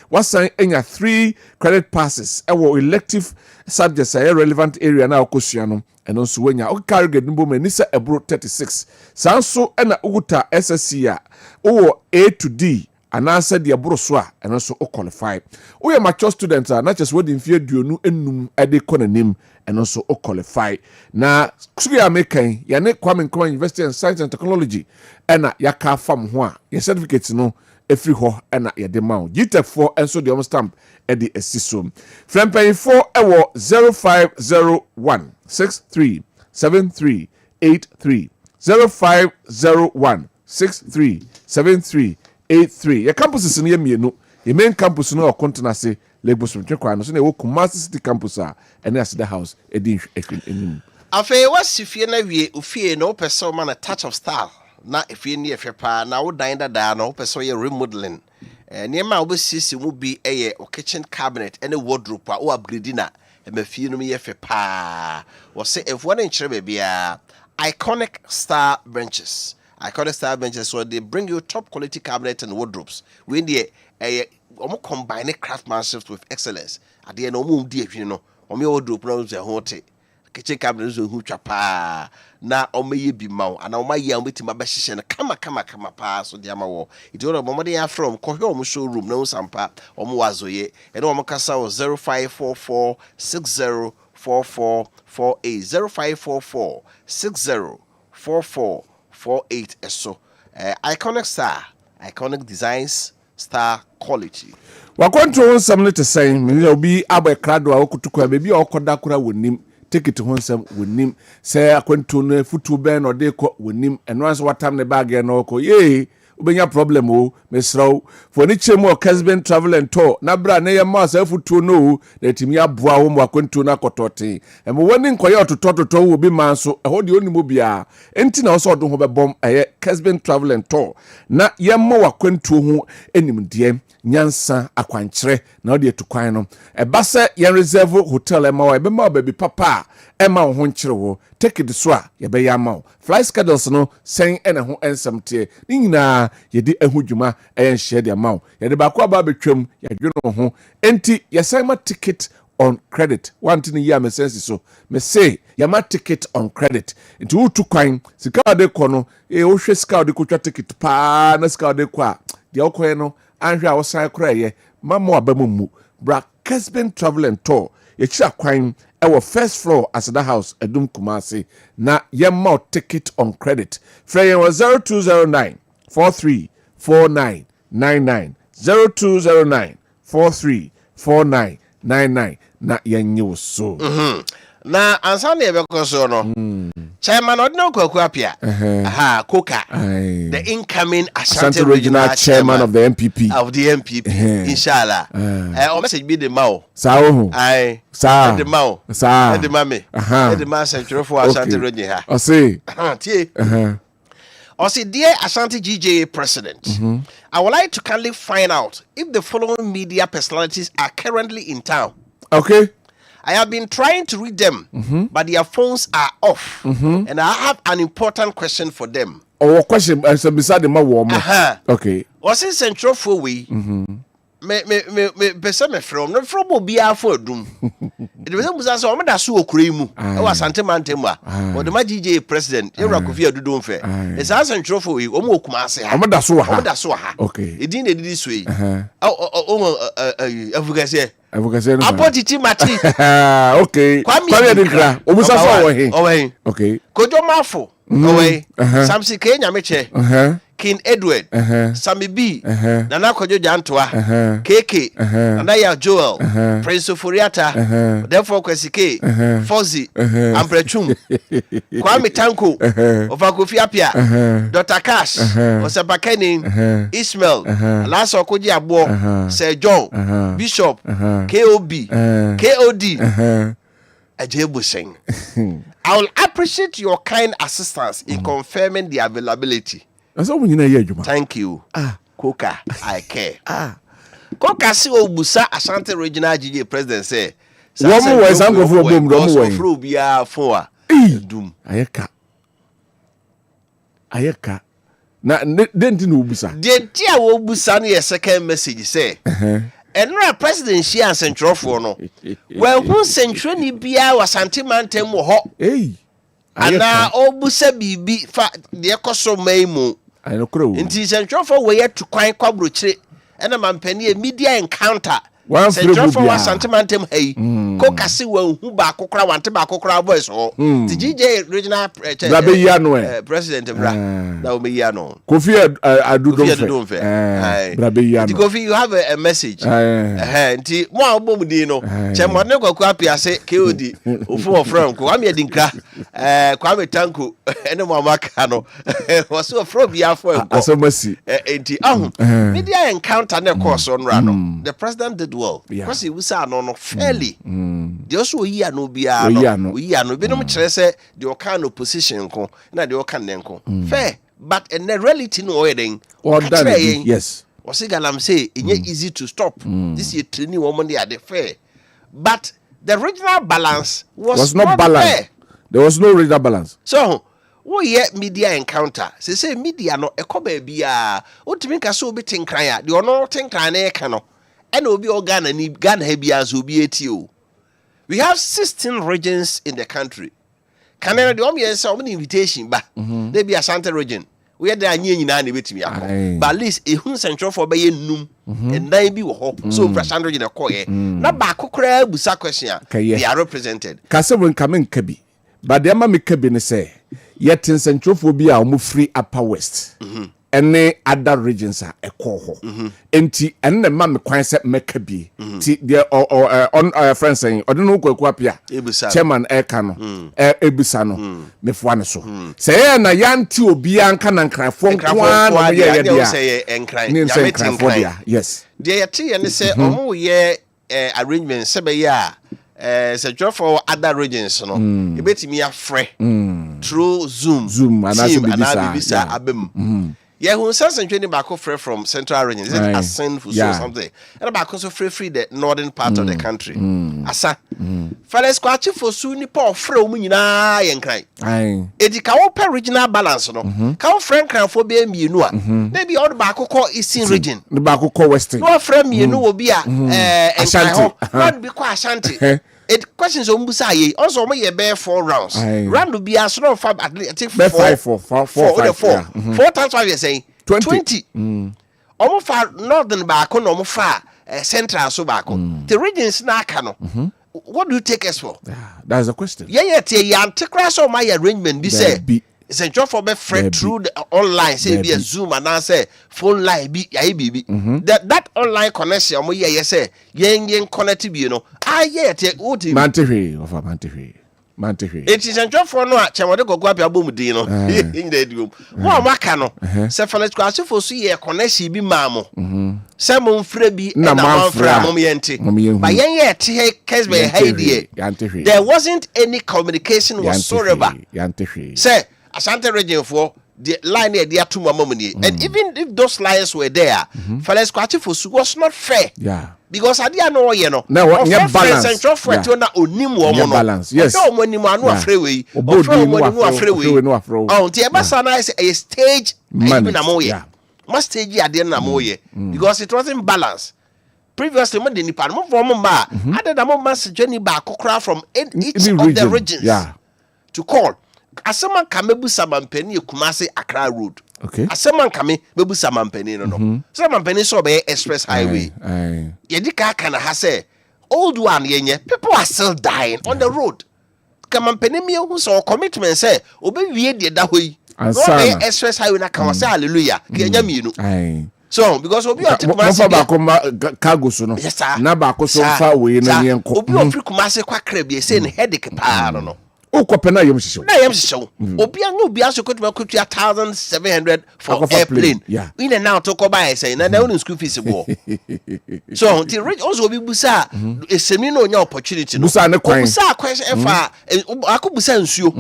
what sign enya 3 credit passes our elective subjects are relevant area now Kosiano and also when you carry get number nisa ebro 36. Sanso ena uguta SSC or A to D. And answer the abroswa and also qualify. We are mature students are not just waiting for you enum ede konanim and also o qualify na suri American ya ne Kwabena University of Science and Technology ena yaka fam ho a your certificate no efri ho ena ye de ma GTEC4 enso de stamp e de asiso Frempay 4 ewo 0501 637383 0501 637383 your campus is near mienu your main campus no okontena se Lagos Ntwekwa no so na wo Kumasi City campus a ene as the house edin enim Afe wasifie na wie ofie no person man a touch of style na efie ni efepa na wo dan dada na wo person ye remodeling niema obesisi mu bi eye o kitchen cabinet ene wardrobe a wo upgrade na emafie no ye fepa wo se efo na nkyere bia iconic star benches so they bring you top quality cabinet and wardrobes when they combine craftsmanship with excellence at the end di ehwini no wardrobe no ze hote kitchen cabinet zo hu twapa na ye bi maw ana ye ambetima ba hihye na kama pa so dia ma wo it do no ya from kohwe showroom na sampa wazoye and kasa 0544 604448 0544 604448 eso iconic star iconic designs star quality wakonto nsam ne tesɛn me obi aba krado a okutukwa bebi a okoda kora wonim ticket ho nsam wonim sɛ akwanto no futu ben no de kɔ wonim ɛno anso watam ne bag no kɔ ye obenya problem o mesraw for ni chemu o Kessben travel and tour na bra na ye ma sa futu no na timi aboa wo mo akwanto na kotote e mo woni nkoye ototototo wo bi man so e ho de onimo bia enti na wo so do ho bebom eye Kessben travel and tour na ye ma wakwanto ho enimde nyansa akwankyere na odi etukwan no e ba se ye reserve hotel e ma wa e be ma baby papa e ma ho nkyere wo take it so a ye be ya ma flight schedules no sen ene ho ensamte ni nyina ye di ehudwuma e nhye de ma ye de ba ko aba betwam ye dweno ho enti ye sen ma ticket on credit one thing ya me sense so me say ya ma ticket on credit enti wo tukwan sika de ko no e wo hwe sika de ko twa ticket pa na sika de ko a de okoye no anhwe a wo san kora ye mama abamumu bra Kessben travel and tour ye chira kwan e wo first floor as the house Edum Kumasi na ye ma ticket on credit free 0209 434999 0209 434999 na yenye so na ansa na ebeko so no chairman ordinary kwaku apia koka the incoming Ashanti regional chairman of the MPP inshallah o message be the maw sawo sa the maw sa the mame the man central for Ashanti region ha o say tie I say, dear Ashanti GJA president, I would like to kindly find out if the following media personalities are currently in town. Okay. I have been trying to read them, but their phones are off. And I have an important question for them. Oh, question beside the warm. Okay. Was it central for we? Me from Obia for doom. It was as a man so cream. I was Santimantema, or the GJA president, Erakofia do don't fair. It's as central for we, Omokumase. Amadasoha. Okay. It didn't this way. Apotiti mati. Okay. Kwame Dinkra. Obusaso owe. Okay. Kojo Mafo. Owe. Samsi Kenya meche. King Edward, Sammy B, Nana Kojo Jantwa, KK, Nana Joel, Prince Furiata, therefore Kwesike, Fozzy, Amprechum, Kwame Tanko, Ofakufiapia, Dr. Cash, Osapakeni, Ismail, Lasso Koji Abo, Sir John, Bishop, KOB, KOD, Ajebu Singh. I will appreciate your kind assistance in confirming the availability. Thank you. Koka, I care. Koka si obusa Ashanti regional GJ president say. Woman was uncle for boom, for bia for doom. Ayeka. Na didn't know obusa. The dear obusa na second message say. Enra president she and central for no. Well, who central ni bia was Santimantem ho. Hey. Ana obusa bibi fa de ekoso maimu. I know crow. Inti central for we to kwan kwabrochire. Ena mampani media encounter Central for Santamantem hey Kokasi will who back Kokra want to back Kokra voice or the GJ regional president that will be Yano. Kofi I do Kofi, you have a message. More Bomudino, Chamoneko Kwapia say Kodi, Ufu from Kwame Dinka, Kwame Tanku, and Makano was so frobia for media encounter the course on Rano. The president did well because he was no fairly. The also we are no biano, we are no binom trese, the Okano position, not the Okanenko. Fair, but in the reality no wedding or yes. Was I'm say it easy to stop. This year training woman they are the fair. But the regional balance was not balanced. Fair. There was no regional balance. So yet media encounter. Say media no ekobe bia. What mean ka so be tinkran ya. The ono tinkran na kano. And obi Ghana ni Ghana hebia so bi etio. We have 16 regions in the country. Canada the omi say omi invitation ba. They be Ashanti region. We are there nyina na betimi akọ. But at least ehun central for be num. And then be wo ho. So Ashanti region ekoye. Na ba kokora busa question. They are represented. Kase won kamen kabi. But the ama kabi ne say yet in central for be a free upper west. Any other regions are ho. Enti and the man kwan se meka bi ti there on friends saying I don't know kwapia chairman eka no ebisa no mefwa ne so say na yanti obi anka na nkrafo nkwa na ye dia say enkran yes there yati and say omo ye arrangement se be ya secure for other regions no e betimi afre through zoom and bisa abem yeah, who says and training back from central region, is it Asen for something? And about also free the northern part of the country. Asa. Fellas quachi for soon poor from Munina and cry. It can open regional balance, no? Can friend cry for being you know. Maybe all the Bako Eastern region. The Bako Western. No friend you know will be Ashanti. Not be quite Ashanti. It questions on Busaye also may bear 4 rounds. Round to be a slow fab at least 4 times 5 years saying 20. Almost far northern back on almost far central so back on the regions na cano. What do you take us for? That's a question. Yeah, to crash on my arrangement. Be say it's a job for me friend through the online say be a Zoom and I say phone line be that online connection mo yeah say yen connect you know Mantehe it is a job for no chamade go gwa bia bomudi no in the room mo maka no se fellas kwase for so ye connection bi maamo se mo mfra bi na mo mfra mo yente but yen te Kessben haidie there wasn't any communication whatsoever say Ashanti region for the line there to Mamoni. And even if those lines were there, fellas kwati for was not fair. Yeah. Because I didn't know no balance. Central for balance. Yes. No money man no freeway. No Tiabasana is a stage even amoye. Must stage at the amoye because it wasn't balanced. Previously, when the Nipan from I did a moment journey back from each of the regions to call. Asaman kame bu samampeni Kumasi Accra road. Okay. Asaman kame bebu samampeni no. Samampeni so be express highway. Yedika kana ha say old one yenye people are still dying on the road. Kamampeni me who so commitment say obe wie de da hoyi. No be express highway na kan say hallelujah. Kenya mienu. So because obi o Kumasi cargo so no. Na ba ko so fa we na yenko. Obi o free Kumasi kwa krab ye say ne headache pa no. O Kwabena yem shisho. Na yem shisho. Obi so ko to 1,700 for airplane. Yeah. In and out to ko buy say na na school fees go. So the rich also be busa a seminar nya opportunity no. Busa ne kwan. Busa question efa akubusa nsuo.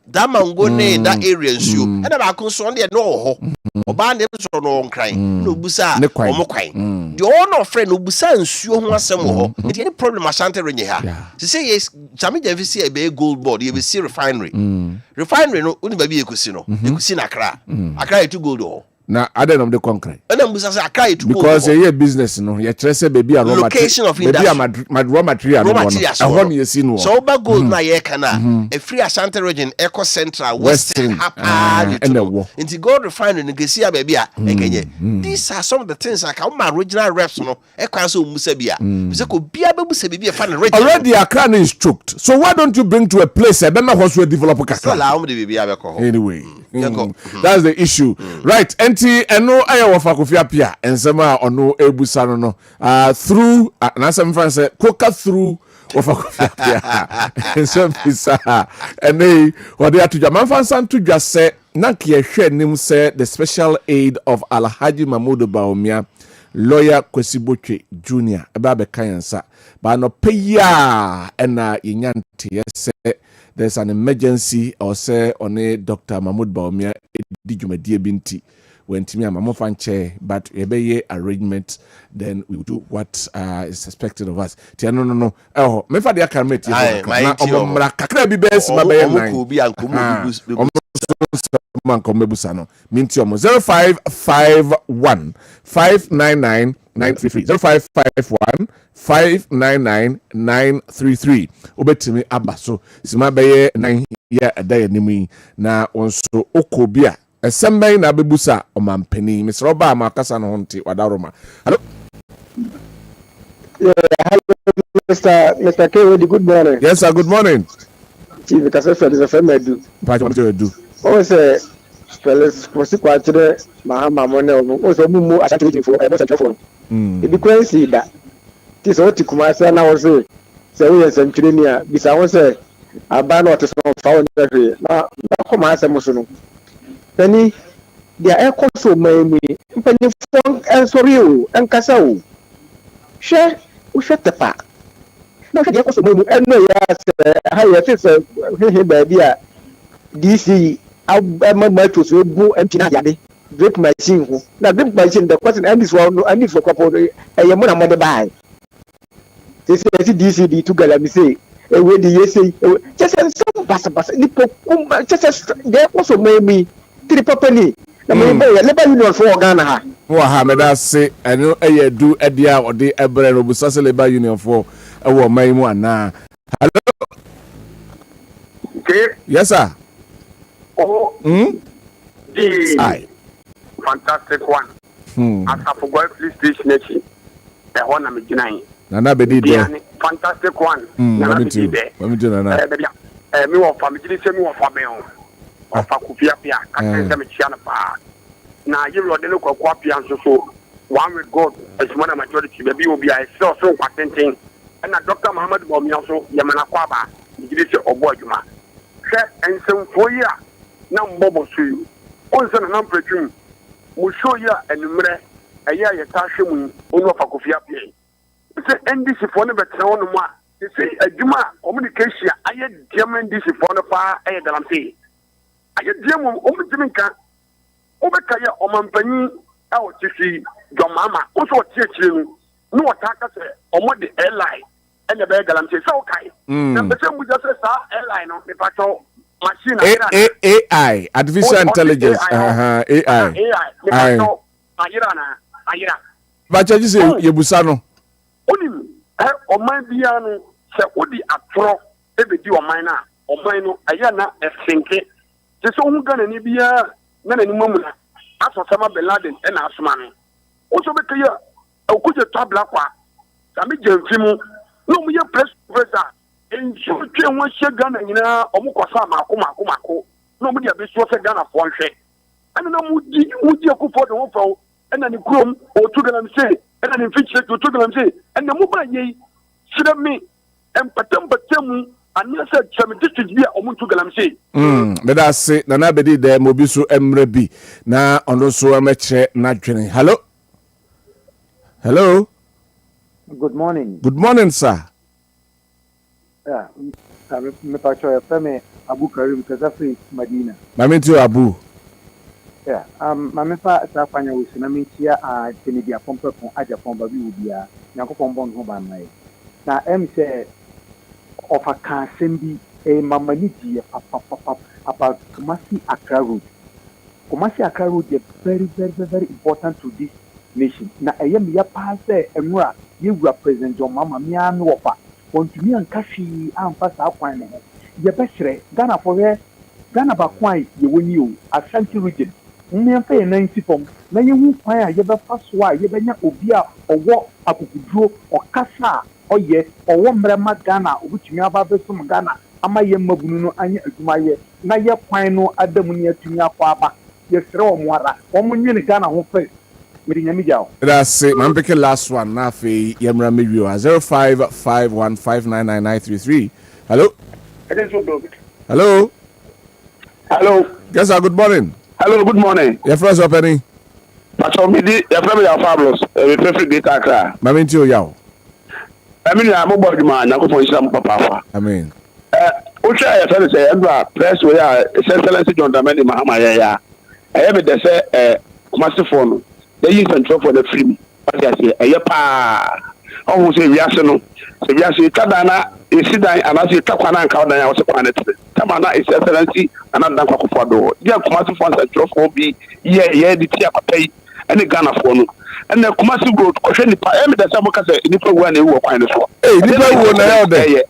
That man go ne that area nsuo. And ba ko so on there no ho. Oba ne so no nkran. No busa omo kwan. The owner friend no busa nsuo ho asem ho. It any problem Ashanti renye ha. She say yes, Chami Jevisi e be gold board. We see refinery. Refinery no uni baby ekusi no. Ekusi na Accra. Accra to gold ho. na other than the concrete. Because a business, no, you trace a baby a location of industry. Raw material. So gold na ye kana a free Ashanti region, Eco Central, Western, and the war. Into gold refinery, Negesia baby, these are some of the things like my original reps, no, Equaso Musabia. Could be able to be a fan already. A crown is choked. So why don't you bring to a place a Bema horse will develop a allow me to be anyway? That's the issue, right? Enti eno aya wafakofia pia ensema ono ebusano no through na some friends say coca through wafakofia pia ensema ene wode atuja manfansan tudwa se na kiehwe nim se the special aid of Alhaji Mahmoud Bawumia lawyer Kwesibotwe Junior eba be kanyansa ba no peya ena yenyante yese there's an emergency or say on a Dr. Mahmoud Bawumia di dwumadie binti when Timmy Mamo fanche but ebeye arrangement then we will do what is expected of us. Tia no oh me fa dia karmet na omra kakra bi bes ma be nan ko bi ankomo man komebusa no minti omo 0551 599 933 0551 599-933 obetimi abaso sima beye 9 year adaye nimi na onso okobia esemben na bebusa omampani Mr. Oba makasa no honte wadaroma. Hello. Yeah, hello Mr. K. Good morning. Yes sir, good morning. Chief Kessben is a family do. What do you do? Oh say fellas kwatire mahama money o mumu asante for e bo phone. E be crazy that this what Kumasa na was say we century near bisa won say aba na oteso fa won na come ase muso Penny, their air so many penny phone and sorry, and Casao. Share, we shut the park. No, the air so many, and no, yes, how you say, baby, DC, I'm my to go empty yadi, drip machine. Now, drip machine, the question, and this one, and this for couple, a yamuna mother buy. They say, DC, to get me say, away the say, just some bus, just there also made me. Properly. Na me boy labor union for Ghana ha. Me da say eno do edia ode ebre no busase labor union for e wo man mu ana. Hello. Okay. Yes sir. Oh. Aye. Fantastic one. As I forgot police station echi. E ho na me ginan. Na be di there. Fantastic one. Na be di there. Let me do na. Me wo family say me wo fa me on. Ofa kupia pia akase me chia na pa na yiro de no kwakwa pia nso so one with God as more majority be obi I so kwatenten na Dr. Mahmoud Bawumia so yamana kwaba ngiri se obo adwuma hwe ensemfo yi a na mbobo so yi onse na nampretwum mu show yi a enumre eya ye ta hwe mu onu ofa kupia pia se NDC fo ne betra wonu mu a se adwuma communication aye diamond NDC fo no pa aye galamse aye diamu omutiminka obeka ya omampani a otisi jomama oso otiechire nu no otaka se omode airline ene be galamse se okai na bese mu just sa airline no me pato machine AI artificial intelligence AI me pato ayira bacha ji se yebusa no onim oman bia no se odi atro ebedi oman na oman no aya na esinke se so hu gana ni bia na nani mamuna aso sama Ben Laden e na asoma no o so beke ya okuje tabla kwa sami jemfimu no mu ye press enjo twe won hye gana nyina omukosa mako no mu dia be so se gana fo nhwe ana na mu di akufo de wo fo ana ni krom o tu gana mse ana ni fiche tu gana mse ana mu ba ye sire mi empatem anasa chame district bia omuntu galamse me da se na bedi de mobi so emre bi na ono so ameche na dwene. Hello. Good morning. Good morning sir. Yeah, me pacho FM Abu Karim Kazafi Madina. Mami tu Abu. Yeah, mame fa sa kwanya wusi na mentia a Kennedy apompa kon aja pomba bi ubia. Yakopon bon ho ban mai. Na say of a car send a mamanity about Masi Accra Road. Kumasi Accra Road is very, very, very, very important to this nation. Na me ya pass emra ye represent your mama me an wofa. Want me an kashi an pass out kwan no. Ye besre Ghana for here Ghana ba kwan ye woni o Ashanti region. Me fa ye 90 form. Na ye hu kwan a ye be fa so a ye benya obi a owo akukuduro okasa oye owo mrema Ghana obutumi aba besom Ghana ama ye mabunu no anya adwuma ye na ye kwan no adamu ne atumi akwa aba ye sere o moara o munye Ghana ho fe me nyame jaw that's it man pick last one na fe yemra mewi 0551599933 hello hello hello yes sir, good morning. Hello, good morning. Your first opening. Pastor Midi, your family are fabulous. We perfect data cry. Mami ti o yaw. I mean, I'm about the man. I'm going to papa. Amen. Which I said, say, press we are Excellency John Dramani Mahama. I have it. They say, massive phone. They use control for the film. What I say, pa. Oh, say we are so. Say we are so. Kadana. Incident and as you talk on and count, I was a planet. Tamana is excellency and I'm Dankwa for do. Dear Kumasi funds and drop will be the tea pay and the Ghana phone. And the Kumasi road, question the Pam, the Samoka say, Nipper when they were kind of so. Hey, Nipper won there,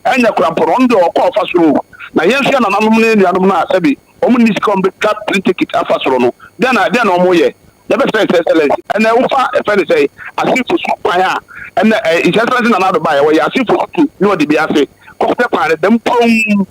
and your cramporondo or call fast room. Now, yes, you're not nominated, Yamuna Sabi, Omnis come the cut print ticket at Fasrono. Then I no more yet. Never say excellency. And I offer a friend say, I see for Supaya. And it's just another buyer where I see for two, no, the Biase, Costa, them pong.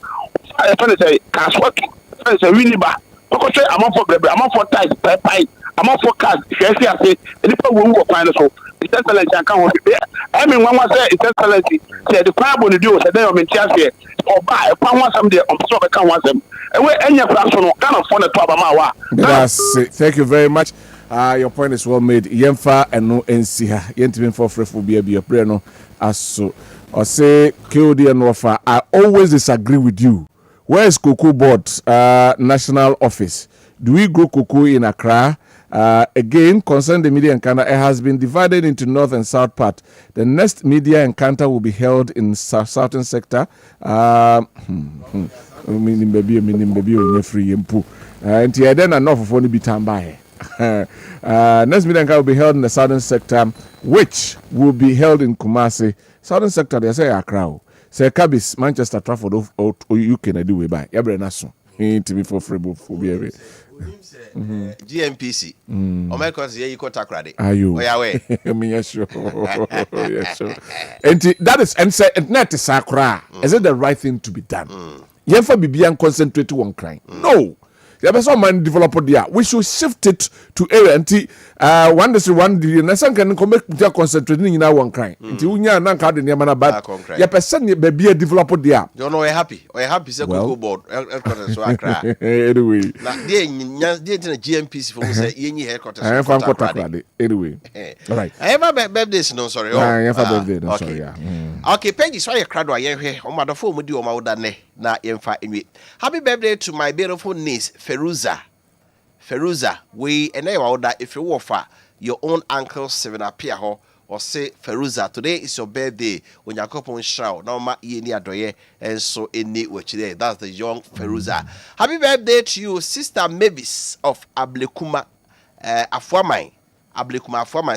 I say, Caswat, I say, Winniba, Cocoche, I'm up for baby, I'm up for ties, pie, I'm up for cars. If I say, and if I will find us, it's excellency, I can't be. I mean, one was there, it's excellency. Say, the crab on the deal, said they are in Chelsea, or buy a pound someday on so I can't want them. And where any class on kind of phone at Twabama. That's it. Thank you very much. Your point is well made. Yemfa and no NCA. Yentimin for free for be a prayer no as so. Or say KOD and Wafa. I always disagree with you. Where is Cocoa Board national office? Do we grow cocoa in Accra? Again, concerning the media encounter, it has been divided into north and south part. The next media encounter will be held in southern sector. Meaning baby, free impu. And then enough of only be time by. Next meeting will be held in the southern sector, which will be held in Kumasi. Southern sector, they say Accra. Say Cabis, Manchester, Trafford, or you can do it by. Every national. To be for free, for be away. GMPC. Oh my God, you got a credit. Are you? Where are we? Yes, sure. Yes, sure. And that is, and say, net is Accra. Is it the right thing to be done? You have to be concentrate on crime. No. There is some man developed there. We should shift it to area. One day, one day, na some can come back concentrating in our one crime. Until we are not carding your man bad. Your person be a developed there. You know, we're happy. We're happy. Say go board. Anyway. Now, they GMPC for say any headquarters. I have anyway. All right. I have a birthday. No, sorry. I have a birthday. No, sorry. Okay, Peggy, so you crowd. I here. On my phone with you. On my dane. Na yemfa anyway. Happy birthday to my beautiful niece Feruza, we and I order if you offer your own uncle 7 appear ho or say Feruza, today is your birthday when you couple show no ma yeni adoye and so any which today. That's the young Feruza. Happy birthday to you, Sister Mavis of Ablekuma Afuamai.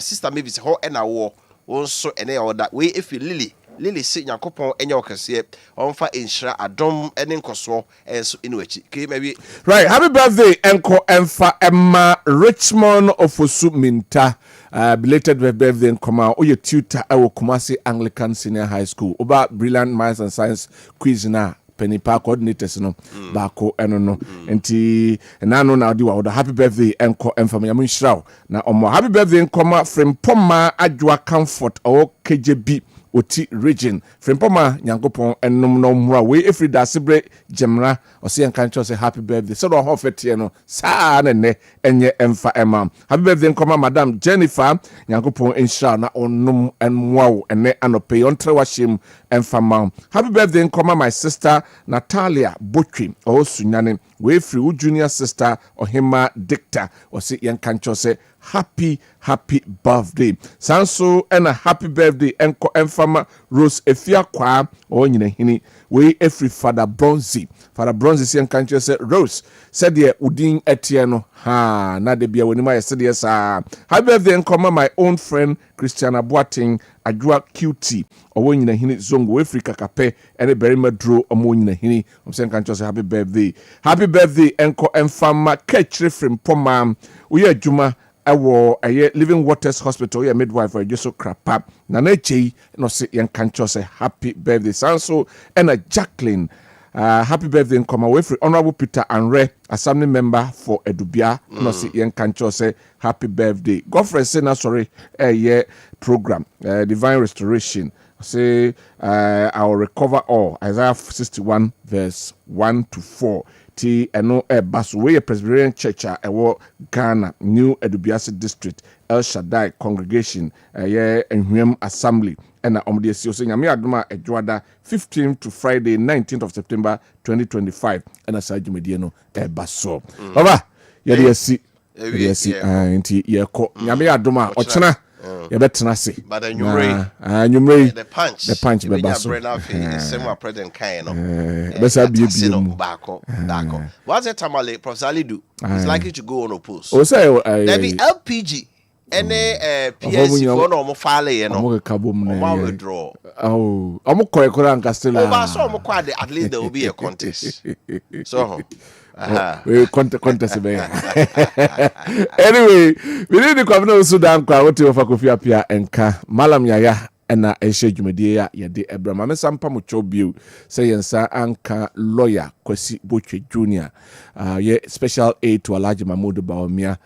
Sister Mavis ho and a war also and I order way if you Lily sit Yakopon and your cassier on for inshra Adom and Incoso and so in which maybe right. Happy birthday, Enko Emfa Emma Richmond of Minta. Belated birthday and come out. Oh, your tutor, our Kumasi Anglican Senior High School. About brilliant minds and science quiz na. Penny Park coordinators no bako eno no enti na no na do the happy birthday Enko Emfa me shraw na omo happy birthday nkoma from Poma Adwa Comfort or KJB Oti region Frimpoma Nyankopon enum no mura we every dasibre gemra o se yankancho say happy birthday so do hofetie no sa na ne enye emfa emam happy birthday nkoma madam Jennifer Nyankopon insha na onum enwa ene anope ontrewa shim emfa mam happy birthday nkoma my sister Natalia Botwi o sunyane we free junior sister Ohima Dicta o se yankancho say happy birthday. Sanso and a happy birthday Enko Enfama Rose Efia Kwa or nyina hini we every Father Bronzy si enkanche say Rose said the udin etieno ha na de bia wonima said yes happy birthday nkoma my own friend Christiana Boating Adwa QT or nyina hini zongo Africa kape ene berima dro omo nyina hini say enkanche say happy birthday enko emfama kechre from poma we adwuma awo aye Living Waters Hospital ya midwife for Jesu krapa na chei no se yankancho say happy birthday sanso and a Jacqueline happy birthday nkoma we free honorable Peter Anre assembly member for Edubia no se yankancho say happy birthday Godfrey say na sorry program divine restoration say I will recover all Isaiah 61 verse 1 to 4 ti eno baso we Presbyterian Church ewo Ghana New Edubiase District El Shaddai Congregation Enhuem Assembly and omde si so nyame adoma edwoada 15th to Friday 19th of September 2025 and asajumedie no baso baba ye si nti ye ko nyame adoma ochena you better say but nyumre the punch be baso same president kan no besa bie bako what's the tamale Professor Alidu is likely to go unopposed o say there be LPG any PSC for no mo file ye no mo ka bom na mo withdraw omo korekora nkastela o ba so mo kwade at least there will be a contest so we contest be anyway we need the Kwabena so Dankwa what you for Kofi Apia enka malam yaya na ehye dwumadie ya yede ebrama mesampa mo chobio say yensa anka lawyer Kwasi Botwe Junior ye special aid to Alhaji Mahmoud Bawumia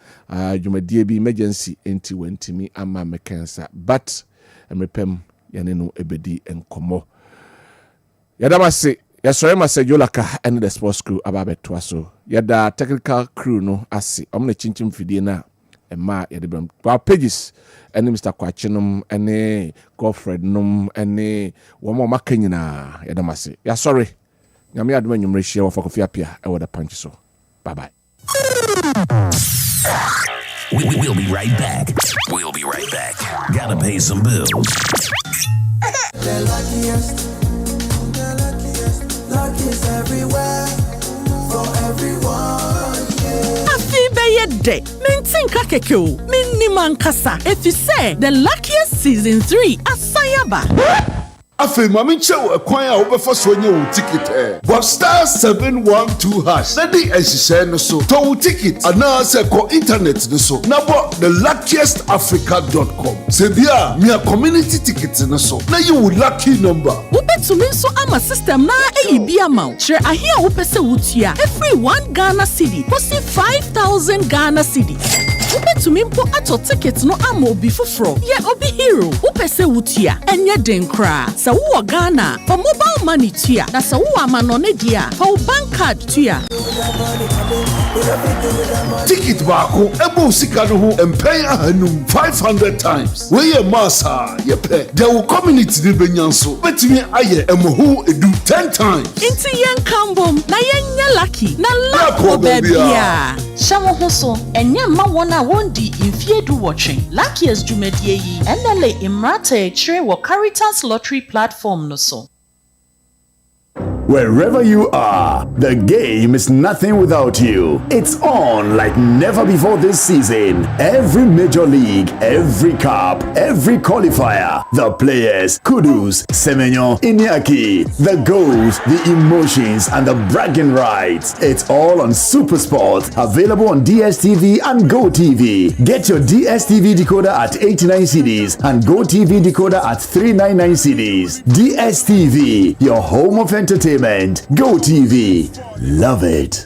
dwumadie bi emergency enti wantimi ama mekensa but emrepem yane no ebedi enkomo yadamase yasore masejolaka and the sports crew ababeto aso yada technical crew no ase omna chinchim fidie na ema yadebram our pages and Mr. Kwachinum and Godfred num and womo makanyina yadamase yasore nyame adoma nyumre hia wo Kofi Apia e woda punch so bye bye. We'll be right back. Gotta pay some bills. Luck is everywhere for everyone. Happy birthday, Mintinka Kekeo, Minimankasa. If you say the luckiest season 3 Asayaba. Afi mami chew kwan a obefa so nye wo ticket but star 712 hash na di ehihye no so to ticket ana se ko internet no so na bo thelluckiestafrica.com se bia me community ticket no so na you lucky number ubetumi nso ama system na eyibi ama chere ahia wo pese wutua every 1 Ghana cedi posi 5000 Ghana cedi ubetumi mpo ato ticket no ama obi foforo ye obi hero upese wutua enye denkra sa wo Ghana for mobile money tua na sa wo amanone dia for bank card tua ticket baako ebo sika no ho empay ahanum 500 times we ye massa ye pe there will community ni benyanso betimi aye emoho edu 10 times inti yen kambom na yen lucky na luck bebia Shamo hoso enye ma wona wondi infiedu watching luckiest jumedie yi enele imrata chire wo Caritas lottery platform no so. Wherever you are, the game is nothing without you. It's on like never before this season. Every major league, every cup, every qualifier, the players, kudos, Semenyo, Iñaki, the goals, the emotions, and the bragging rights. It's all on SuperSport, available on DSTV and GoTV. Get your DSTV decoder at 89 cedis and GoTV decoder at 399 cedis. DSTV, your home of entertainment. GoTV, love it.